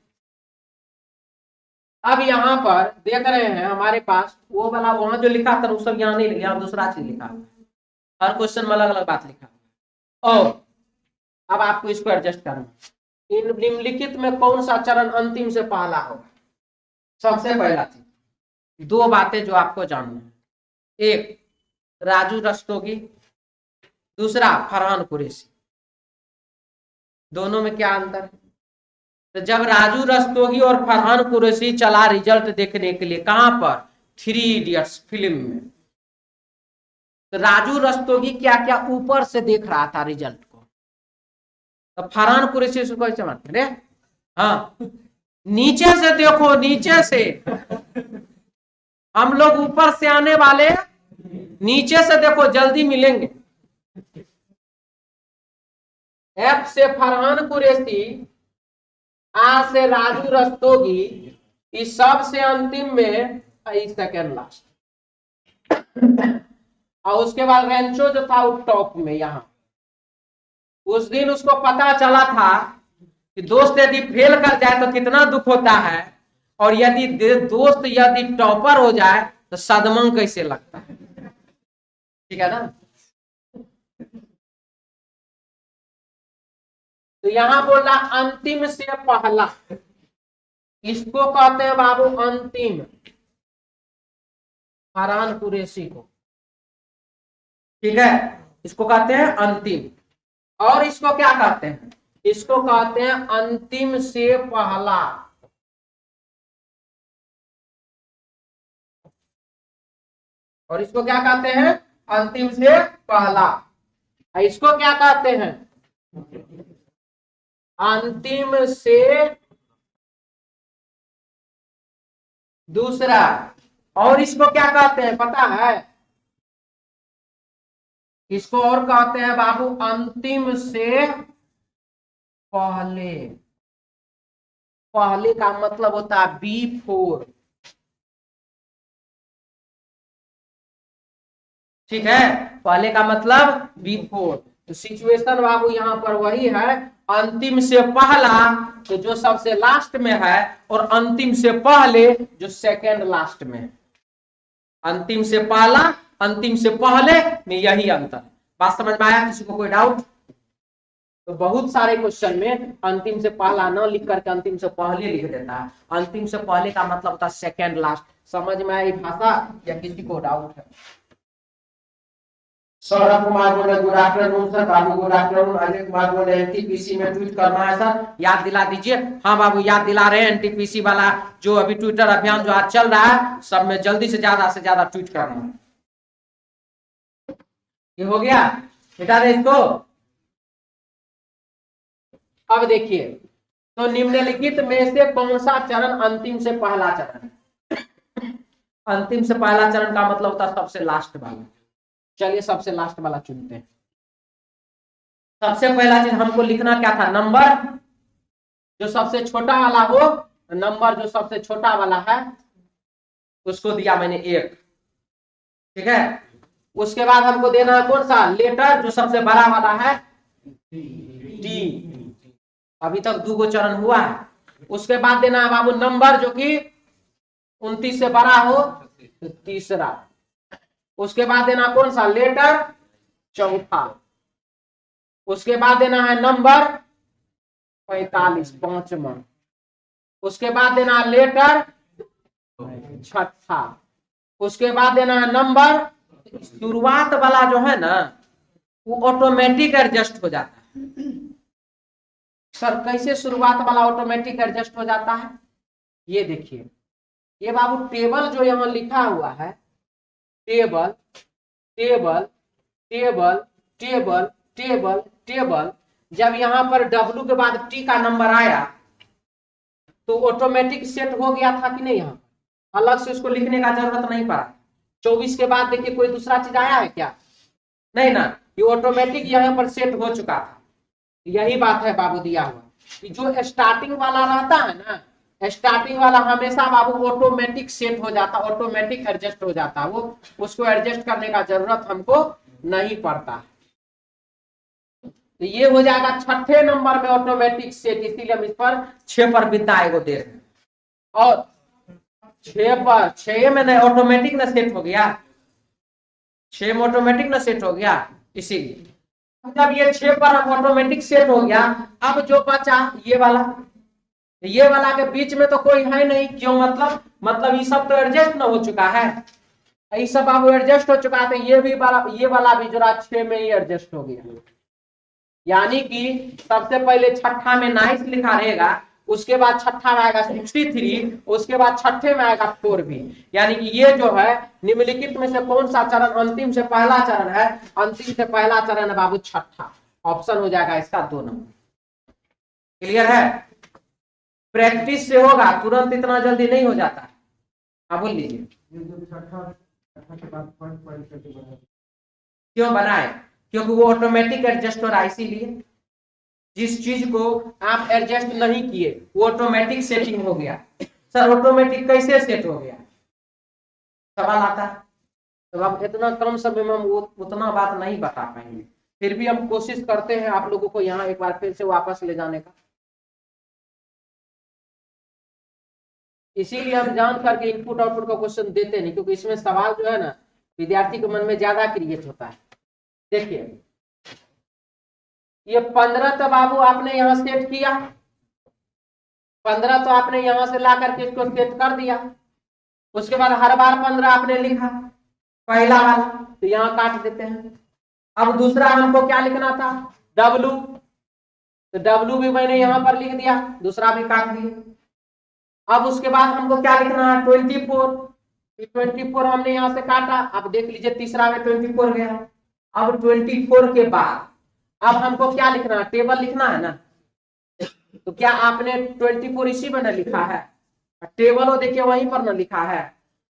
A: अब यहाँ पर देख रहे हैं हमारे पास वो वाला वहां जो लिखा था वो सब यहाँ नहीं लिखा, दूसरा चीज लिखा। हर क्वेश्चन में अलग अलग बात लिखा। और अब आपको इसको एडजस्ट करना। इन निम्नलिखित में कौन सा चरण अंतिम से पहला होगा? सबसे पहला चीज, दो बातें जो आपको जानना है। एक राजू रस्तोगी, दूसरा फरहान कुरैशी। दोनों में क्या अंतर है? तो जब राजू रस्तोगी और फरहान कुरैशी चला रिजल्ट देखने के लिए, कहां पर? 3 इडियट्स फिल्म में। तो राजू रस्तोगी क्या क्या ऊपर से देख रहा था रिजल्ट को, तो फरहान कुरैशी उसको कैसे मानते? रे हाँ, नीचे से देखो, नीचे से। हम लोग ऊपर से आने वाले, नीचे से देखो, जल्दी मिलेंगे। F से फरहान कुरैशी, R से राजू रस्तोगी, इस सबसे अंतिम में सेकंड लास्ट। और उसके बाद रेंचो जो था वो टॉप में। यहां उस दिन उसको पता चला था कि दोस्त यदि फेल कर जाए तो कितना दुख होता है, और यदि दोस्त यदि टॉपर हो जाए तो सदमा कैसे लगता है। ठीक है ना? तो यहां बोला अंतिम से पहला, इसको कहते हैं बाबू अंतिम, फरहान कुरैशी को। ठीक है, इसको कहते हैं अंतिम। और इसको क्या कहते हैं? इसको कहते हैं अंतिम से पहला। और इसको क्या कहते हैं? अंतिम से पहला। इसको क्या कहते हैं? अंतिम से दूसरा। और इसको क्या कहते हैं पता है? इसको और कहते हैं बाबू अंतिम से पहले। पहले का मतलब होता है B4। ठीक है, पहले का मतलब B4। तो सिचुएशन बाबू यहाँ पर वही है, अंतिम से पहला तो जो सबसे लास्ट में है, और अंतिम से पहले जो सेकंड लास्ट में है। अंतिम से पहला, अंतिम से पहले में यही अंतर। बात समझ में आया? किसी को कोई डाउट? तो बहुत सारे क्वेश्चन में अंतिम से पहला न लिख करके अंतिम से पहले लिख देता है। अंतिम से पहले का मतलब होता है सेकंड लास्ट। समझ में आई भाषा या किसी को डाउट है? सौरभ कुमार बोले गुड आफ्टरनून सर। बाबू गुड आफ्टरनून। अजय कुमार बोले एनटीपीसी में ट्वीट करना है सर, याद दिला दीजिए। हाँ बाबू याद दिला रहे हैं, एनटीपीसी वाला जो अभी ट्विटर अभियान जो आज चल रहा है, सब में जल्दी से ज्यादा ट्वीट करना है। ये हो गया, हटा दे इसको। अब देखिए, तो निम्नलिखित में से कौन सा चरण अंतिम से पहला चरण? अंतिम से पहला चरण का मतलब होता है सबसे लास्ट वाला। चलिए सबसे लास्ट वाला चुनते हैं। सबसे पहला चीज हमको लिखना क्या था? नंबर जो सबसे छोटा वाला हो, नंबर जो सबसे छोटा वाला है उसको दिया मैंने 1। ठीक है, उसके बाद हमको देना है कौन सा? लेटर जो सबसे बड़ा वाला है डी। अभी तक 2 चरण हुआ है। उसके बाद देना है बाबू नंबर जो कि 29 से बड़ा हो, तो तीसरा। उसके बाद देना कौन सा? लेटर चौथा। उसके बाद देना है नंबर 45 पांचवा। उसके बाद देना है लेटर छठा। उसके बाद देना है नंबर। शुरुआत वाला जो है ना वो ऑटोमेटिक एडजस्ट हो जाता है। सर कैसे शुरुआत वाला ऑटोमेटिक एडजस्ट हो जाता है? ये देखिए, ये बाबू टेबल जो यहाँ लिखा हुआ है, table table table table table table, जब यहाँ पर W के बाद T का नंबर आया तो ऑटोमेटिक सेट हो गया था कि नहीं? यहाँ अलग से उसको लिखने का जरूरत नहीं पड़ा। 24 के बाद देखिए कोई दूसरा चीज आया है क्या? नहीं ना, ये ऑटोमेटिक यहाँ पर सेट हो चुका था। यही बात है बाबू दिया हुआ कि जो स्टार्टिंग वाला रहता है ना, स्टार्टिंग वाला हमेशा बाबू ऑटोमेटिक सेट हो जाता, ऑटोमेटिक एडजस्ट हो जाता। वो उसको एडजस्ट करने का जरूरत हमको नहीं पड़ता। तो ये हो जाएगा छठे नंबर में ऑटोमेटिक सेट, इसीलिए हम इस पर 6 पर बिंदा एगो दे रहे हैं। और 6 में ना ऑटोमेटिक ना सेट हो गया, 6 में ऑटोमेटिक ना सेट हो गया, इसीलिए जब ये 6 पर अब ऑटोमेटिक सेट हो गया, अब जो बचा ये वाला के बीच में तो कोई है नहीं। क्यों? मतलब ये सब तो एडजस्ट ना हो चुका है, ये सब अब एडजस्ट हो चुका है। तो ये वाला भी जरा 6 में ही एडजस्ट हो गया। यानी कि सबसे पहले छठा में 9 लिखा रहेगा, उसके बाद छठा में आएगा 63, उसके बाद छठे में आएगा 4 भी। यानी कि ये जो है निम्नलिखित में से कौन सा चरण अंतिम से पहला चरण है? अंतिम से पहला चरण है बाबू छठा। ऑप्शन हो जाएगा इसका 2 नंबर। क्लियर है? प्रैक्टिस से होगा, तुरंत इतना जल्दी नहीं हो जाता। आप बोल लीजिए क्यों बनाए? क्योंकि वो ऑटोमेटिक एडजस्ट हो रहा है, इसीलिए जिस चीज को आप एडजस्ट नहीं किए वो ऑटोमेटिक सेटिंग हो गया। सर ऑटोमेटिक कैसे सेट हो गया? सवाल आता है। तो अब इतना कम समय में हम उतना बात नहीं बता पाएंगे, फिर भी हम कोशिश करते हैं आप लोगों को यहाँ एक बार फिर से वापस ले जाने का। इसीलिए हम जान करके इनपुट आउटपुट का क्वेश्चन देते नहीं, क्योंकि इसमें सवाल जो है ना विद्यार्थी के मन में ज्यादा क्रिएट होता है। देखिए ये 15 तो बाबू आपने यहाँ सेट किया, 15 तो आपने यहाँ से ला करके इसको सेट कर दिया। उसके बाद हर बार 15 आपने लिखा पहला वाला, तो यहाँ काट देते हैं। अब दूसरा हमको क्या लिखना था? W, तो W भी मैंने यहाँ पर लिख दिया, दूसरा भी काट दिया। अब उसके बाद हमको क्या लिखना है? 24, 24 हमने यहाँ से काटा। अब देख लीजिए तीसरा में 24 गया। अब 24 के बाद अब हमको क्या लिखना है? टेबल लिखना है ना। तो क्या आपने 24 इसी में ना लिखा है? टेबल वो देखिए वहीं पर ना लिखा है।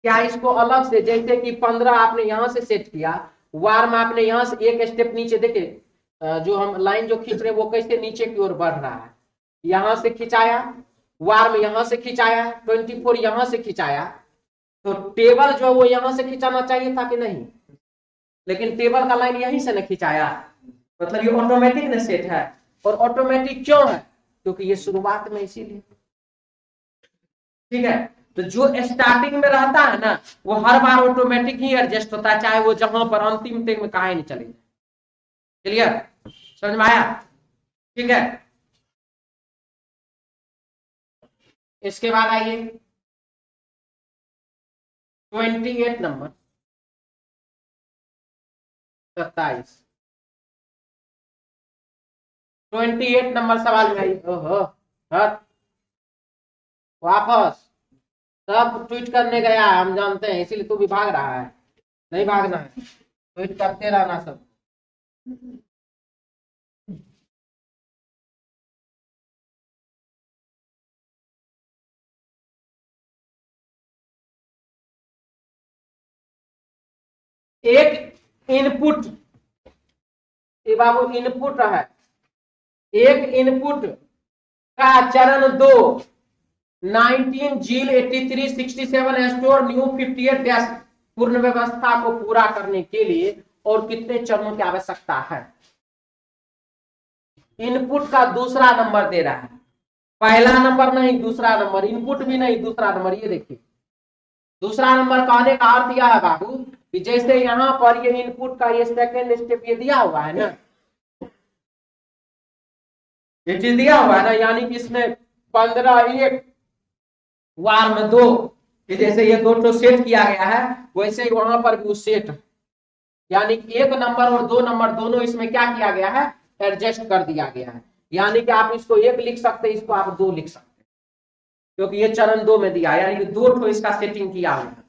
A: क्या इसको अलग से, जैसे कि 15 आपने यहाँ से सेट किया, वार में आपने यहाँ से एक स्टेप नीचे देखिए जो हम लाइन जो खींच रहे हैं वो कैसे नीचे की ओर बढ़ रहा है। यहाँ से खिंचाया, वार में यहां से खिंचाया है, 24 यहां से खिंचाया, तो टेबल जो है वो यहां से खिंचाना चाहिए था कि नहीं, लेकिन टेबल का लाइन यहीं से न खिंचाया, मतलब ये ऑटोमेटिक न सेट है। और ऑटोमेटिक क्यों है, क्योंकि ये शुरुआत में इसीलिए, ठीक है। तो जो स्टार्टिंग में रहता है ना वो हर बार ऑटोमेटिक ही एडजस्ट होता है, चाहे वो जहां पर अंतिम तक में कहा नहीं चले। क्लियर, समझ में आया, ठीक है। इसके बाद आइए 28 नंबर, 27 28 नंबर सवाल में आइए। ओहो हट, वापस सब ट्वीट करने गया है, हम जानते हैं, इसीलिए तू भी भाग रहा है, नहीं भागना है, ट्वीट करते रहना सब। एक इनपुट, ये बाबू इनपुट है, एक इनपुट का चरण 2 19 जील 83 67 स्टोर न्यू 58 डैश पूर्ण व्यवस्था को पूरा करने के लिए और कितने चरणों की आवश्यकता है। इनपुट का दूसरा नंबर दे रहा है, पहला नंबर नहीं, दूसरा नंबर, इनपुट भी नहीं, दूसरा नंबर। ये देखिए दूसरा नंबर कहने का अर्थ यह है बाबू कि जैसे यहां पर ये इनपुट का ये सेकेंड स्टेप ये दिया हुआ है ना, ये चीज दिया हुआ है ना, यानी कि इसमें 15 1 वार में 2, जैसे ये 2 तो सेट किया गया है वैसे ही वहां पर भी सेट, यानी कि 1 नंबर और 2 नंबर दोनों इसमें क्या किया गया है, एडजस्ट कर दिया गया है। यानी कि आप इसको 1 लिख सकते हैं, इसको आप 2 लिख सकते हैं, क्योंकि ये चरण 2 में दिया है, यानी कि 2 ठो इसका सेटिंग किया हुआ है।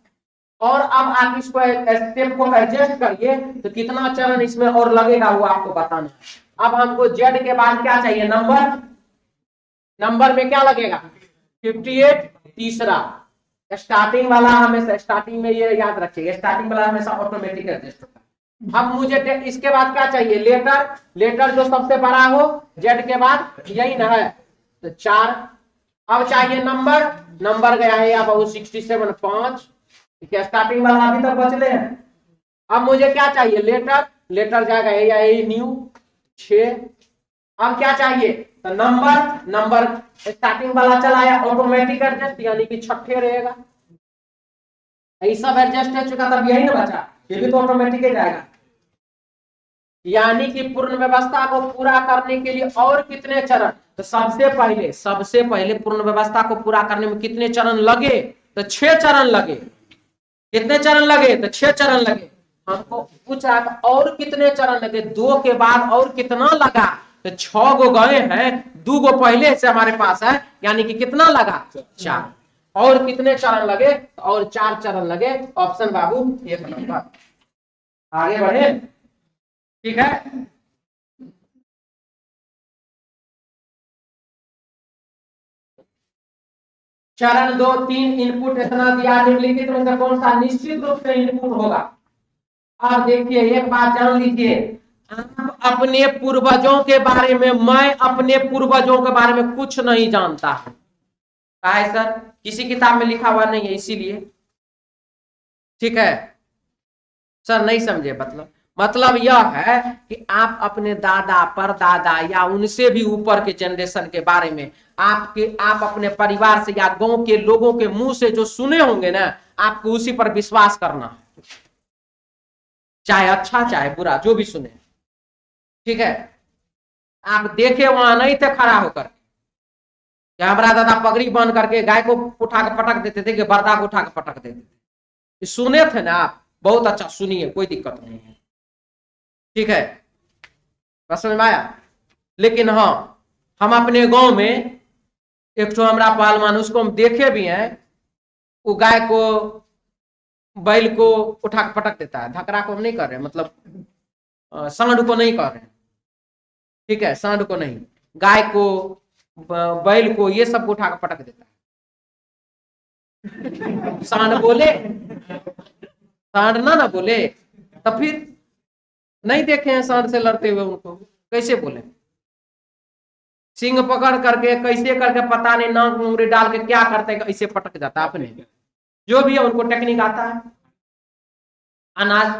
A: और अब आप इसको स्टेप को एडजस्ट करिए तो कितना चरण इसमें और लगेगा वो आपको बताना है। अब हमको जेड के बाद क्या चाहिए, नंबर, नंबर में क्या लगेगा 58, तीसरा स्टार्टिंग वाला, हमेशा स्टार्टिंग में ये याद रखिएगा, स्टार्टिंग वाला हमेशा ऑटोमेटिक एडजस्ट होता है। अब मुझे इसके बाद क्या चाहिए, लेटर, लेटर जो सबसे बड़ा हो जेड के बाद, यही ना है, तो 4। अब चाहिए नंबर, नंबर गया है यहाँ पर 67 5, स्टार्टिंग वाला अभी तक बचले हैं। अब मुझे क्या चाहिए, लेटर, लेटर जाएगा यही न्यू 6। अब क्या चाहिए, तो नंबर, नंबर स्टार्टिंग वाला चलाया ऑटोमेटिक एडजस्ट, यानी कि 6 रहेगा, ये सब एडजस्ट हो चुका, तब यही ना बचा, ये भी तो ऑटोमेटिक ही जाएगा। यानी कि पूर्ण व्यवस्था को पूरा करने के लिए और कितने चरण, तो सबसे पहले पूर्ण व्यवस्था को पूरा करने में कितने चरण लगे, तो 6 चरण लगे। कितने चरण लगे, तो 6 चरण लगे। हमको पूछ रहा था और कितने चरण लगे, 2 के बाद और कितना लगा, तो 6 गो गए हैं, 2 गो पहले से हमारे पास है, यानी कि कितना लगा 4। और कितने चरण लगे, और 4 चरण लगे, ऑप्शन बाबू 1 नंबर। आगे बढ़े, ठीक है। चरण 2 3 इनपुट इतना दिया, निम्नलिखित में से कौन सा निश्चित रूप से इनपुट होगा। अब देखिए एक बात जान लीजिए, आप अपने पूर्वजों के बारे में, मैं अपने पूर्वजों के बारे में कुछ नहीं जानता है, कहा है सर, किसी किताब में लिखा हुआ नहीं है, इसीलिए, ठीक है सर, नहीं समझे, मतलब यह है कि आप अपने दादा परदादा या उनसे भी ऊपर के जनरेशन के बारे में आप अपने परिवार से या गांव के लोगों के मुंह से जो सुने होंगे ना, आपको उसी पर विश्वास करना है, चाहे अच्छा चाहे बुरा, जो भी सुने, ठीक है। आप देखे वहां नहीं थे खड़ा होकर, क्या हमारा दादा पगड़ी बांध करके गाय को उठा के पटक देते थे कि बरदा को उठा के पटक देते थे, सुने थे ना आप, बहुत अच्छा, सुनिए, कोई दिक्कत नहीं है, ठीक है, बस समझ में आया। लेकिन हाँ, हम अपने गांव में एक तो हमारा पहलवान, उसको हम देखे भी हैं, वो गाय को बैल को उठा के पटक देता है, धकरा को हम नहीं कर रहे, मतलब सांड को नहीं कर रहे, ठीक है, सांड को नहीं, गाय को बैल को ये सब उठा के पटक देता है। सांड बोले, सांड ना बोले, तो फिर नहीं देखे हैं सांड से लड़ते हुए, उनको कैसे बोले, सिंग पकड़ करके कैसे करके पता नहीं नाक में उंगली डाल के क्या करते हैं, ऐसे पटक जाता है अपने। जो भी है उनको टेक्निक आता है। अनाज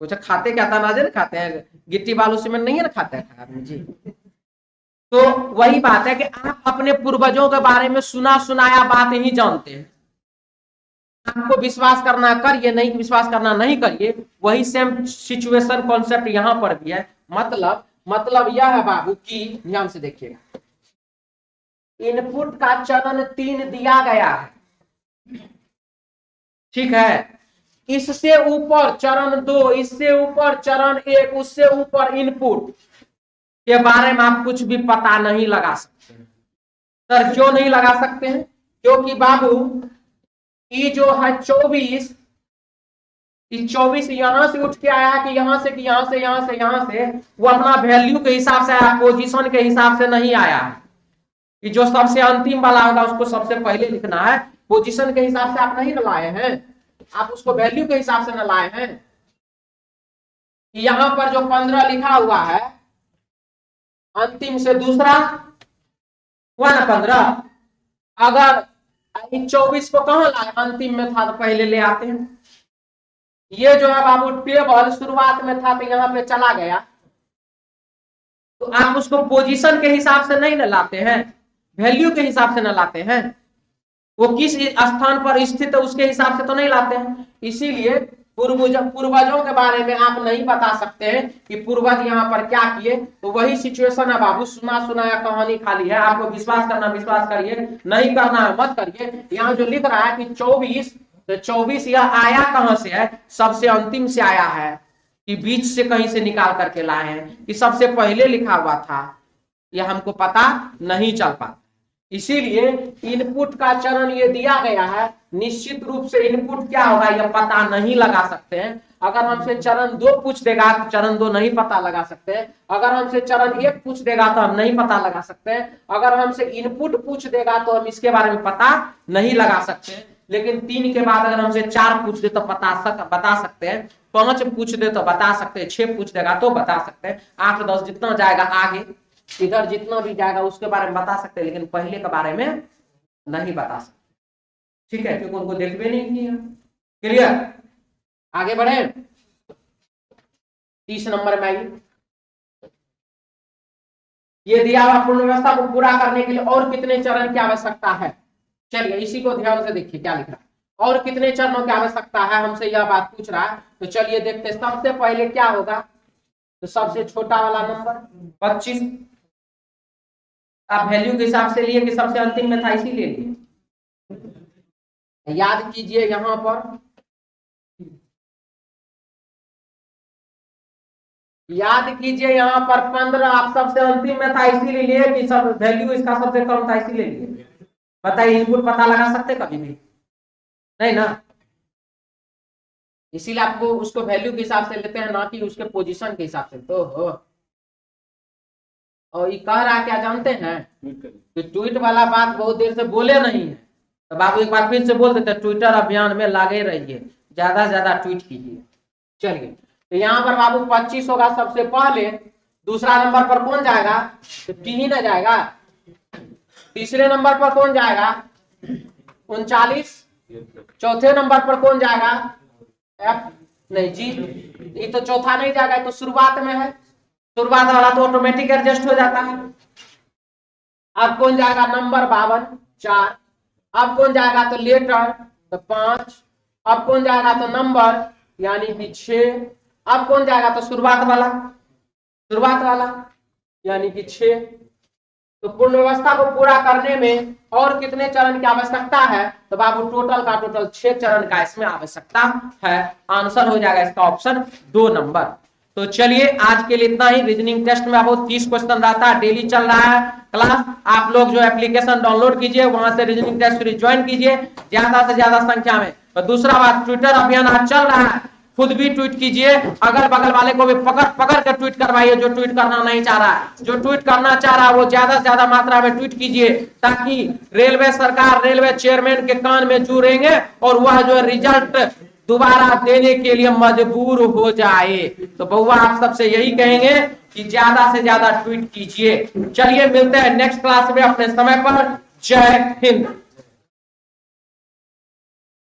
A: कुछ खाते क्या था, अनाज ना खाते हैं, गिट्टी बालू सीमेंट नहीं है ना खाते हैं आदमी जी। तो वही बात है कि आप अपने पूर्वजों के बारे में सुना सुनाया बात ही जानते हैं। आपको विश्वास करना करिए, नहीं विश्वास करना नहीं करिए। वही सेम सिचुएशन कॉन्सेप्ट यहां पर भी है। मतलब यह है बाबू कि ध्यान से देखिएगा, इनपुट का चरण 3 दिया गया है, ठीक है। इससे ऊपर चरण 2, इससे ऊपर चरण 1, उससे ऊपर इनपुट के बारे में आप कुछ भी पता नहीं लगा सकते हैं। सर क्यों नहीं लगा सकते हैं? क्योंकि बाबू ये जो है 24, इस 24 यहां से उठ के आया कि यहां से, कि यहां से, यहां से, यहां से, वो अपना वैल्यू के हिसाब से आया, पोजीशन के हिसाब से नहीं आया है। कि जो सबसे अंतिम वाला होगा उसको सबसे पहले लिखना है। पोजीशन के हिसाब से आप नहीं न लाए हैं, आप उसको वैल्यू के हिसाब से न लाए हैं। यहां पर जो 15 लिखा हुआ है, अंतिम से दूसरा हुआ ना 15। अगर 24 को कहां लाए, अंतिम में था तो पहले ले आते हैं। ये जो है बाबू टेबल शुरुआत में था तो यहां पे चला गया, तो आप उसको पोजीशन के हिसाब से नहीं न लाते हैं, वैल्यू के हिसाब से न लाते हैं। वो किस स्थान पर स्थित है उसके हिसाब से तो नहीं लाते हैं। इसीलिए पूर्वजों के बारे में आप नहीं बता सकते हैं कि पूर्वज यहाँ पर क्या किए। तो वही सिचुएशन है बाबू, सुना सुनाया कहानी खाली है। आपको विश्वास करना विश्वास करिए, नहीं करना है मत करिए। यहाँ जो लिख रहा है कि 24, तो 24 यह आया कहां से है? सबसे अंतिम से आया है, कि बीच से कहीं से निकाल करके लाए हैं, कि सबसे पहले लिखा हुआ था, यह हमको पता नहीं चल पाता। इसीलिए इनपुट का चरण ये दिया गया है। निश्चित रूप से इनपुट क्या होगा यह पता नहीं लगा सकते हैं। अगर हमसे चरण 2 पूछ देगा तो चरण 2 नहीं पता लगा सकते हैं। अगर हमसे चरण 1 पूछ देगा तो हम नहीं पता लगा सकते हैं। अगर हमसे इनपुट पूछ देगा तो हम इसके बारे में पता नहीं लगा सकते हैं। लेकिन 3 के बाद अगर हमसे 4 पूछ दे तो बता सकते हैं, 5 पूछ दे तो बता सकते हैं, 6 पूछ देगा तो बता सकते हैं, 8 10 जितना जाएगा आगे इधर जितना भी जाएगा उसके बारे में बता सकते हैं, लेकिन पहले के बारे में नहीं बता सकते। ठीक है, क्योंकि उनको देखबे नहीं किया। क्लियर? आगे बढ़े 30 नंबर में आइए। ये दिया हुआ पूर्ण व्यवस्था को पूरा करने के लिए और कितने चरण की आवश्यकता है? चलिए इसी को ध्यान से देखिए क्या लिख रहा है। और कितने चरणों की आवश्यकता है, हमसे यह बात पूछ रहा है। तो चलिए देखते हैं सबसे पहले क्या होगा। तो सबसे छोटा वाला नंबर 25 आप वैल्यू के हिसाब से लिए कि सबसे अंतिम में था इसीलिए लिए। याद कीजिए यहां पर यहाँ पर 15 आप सबसे अंतिम में था इसीलिए लिए कि सब वैल्यू इसका सबसे कम था इसीलिए लिए। बताइए इनपुट पता लगा सकते कभी भी नहीं ना, इसीलिए आपको उसको वैल्यू के हिसाब से लेते हैं, ना कि उसके पोजीशन के हिसाब से। तो हो और ये कह रहा क्या जानते हैं कि ट्वीट वाला बात बहुत देर से बोले नहीं है, तो बाबू एक बार फिर से बोल देते, ट्विटर अभियान में लगे रहिए, ज्यादा से ज्यादा ट्वीट कीजिए। चलिए तो यहाँ पर बाबू 25 होगा सबसे पहले। दूसरा नंबर पर कौन जाएगा? तो टी ही ना जाएगा। तीसरे नंबर पर कौन जाएगा? 39। चौथे नंबर पर कौन जाएगा? एफ नहीं जी, ये तो चौथा नहीं जाएगा, तो शुरुआत में है, शुरुआत वाला तो ऑटोमेटिक एडजस्ट हो जाता है। अब कौन जाएगा? नंबर 52 4। अब कौन जाएगा? तो लेटर तो 5। अब कौन जाएगा? तो नंबर यानी कि 6। अब कौन जाएगा? तो शुरुआत वाला यानी कि 6। तो पूर्ण व्यवस्था को पूरा करने में और कितने चरण की आवश्यकता है? तो बाबू टोटल 6 चरण का इसमें आवश्यकता है। आंसर हो जाएगा इसका ऑप्शन 2 नंबर। तो चलिए आज के लिए इतना ही। रीजनिंग टेस्ट में आपको 30 क्वेश्चन रहता है, डेली चल रहा है क्लास। आप लोग जो एप्लीकेशन डाउनलोड कीजिए, वहां से रीजनिंग टेस्ट सीरीज ज्वाइन कीजिए ज्यादा से ज्यादा संख्या में। और दूसरा बात, ट्विटर अभियान आज चल रहा है, खुद भी ट्वीट कीजिए, अगल बगल वाले को भी पकड़ कर ट्वीट करवाइए जो ट्वीट करना नहीं चाह रहा है। जो ट्वीट करना चाह रहा है वो ज्यादा से ज्यादा मात्रा में ट्वीट कीजिए, ताकि रेलवे सरकार रेलवे चेयरमैन के कान में जू रहेंगे और वह जो रिजल्ट दोबारा देने के लिए मजबूर हो जाए। तो बउआ आप सबसे यही कहेंगे कि ज्यादा से ज्यादा ट्वीट कीजिए। चलिए मिलते हैं नेक्स्ट क्लास में अपने समय पर। जय हिंद।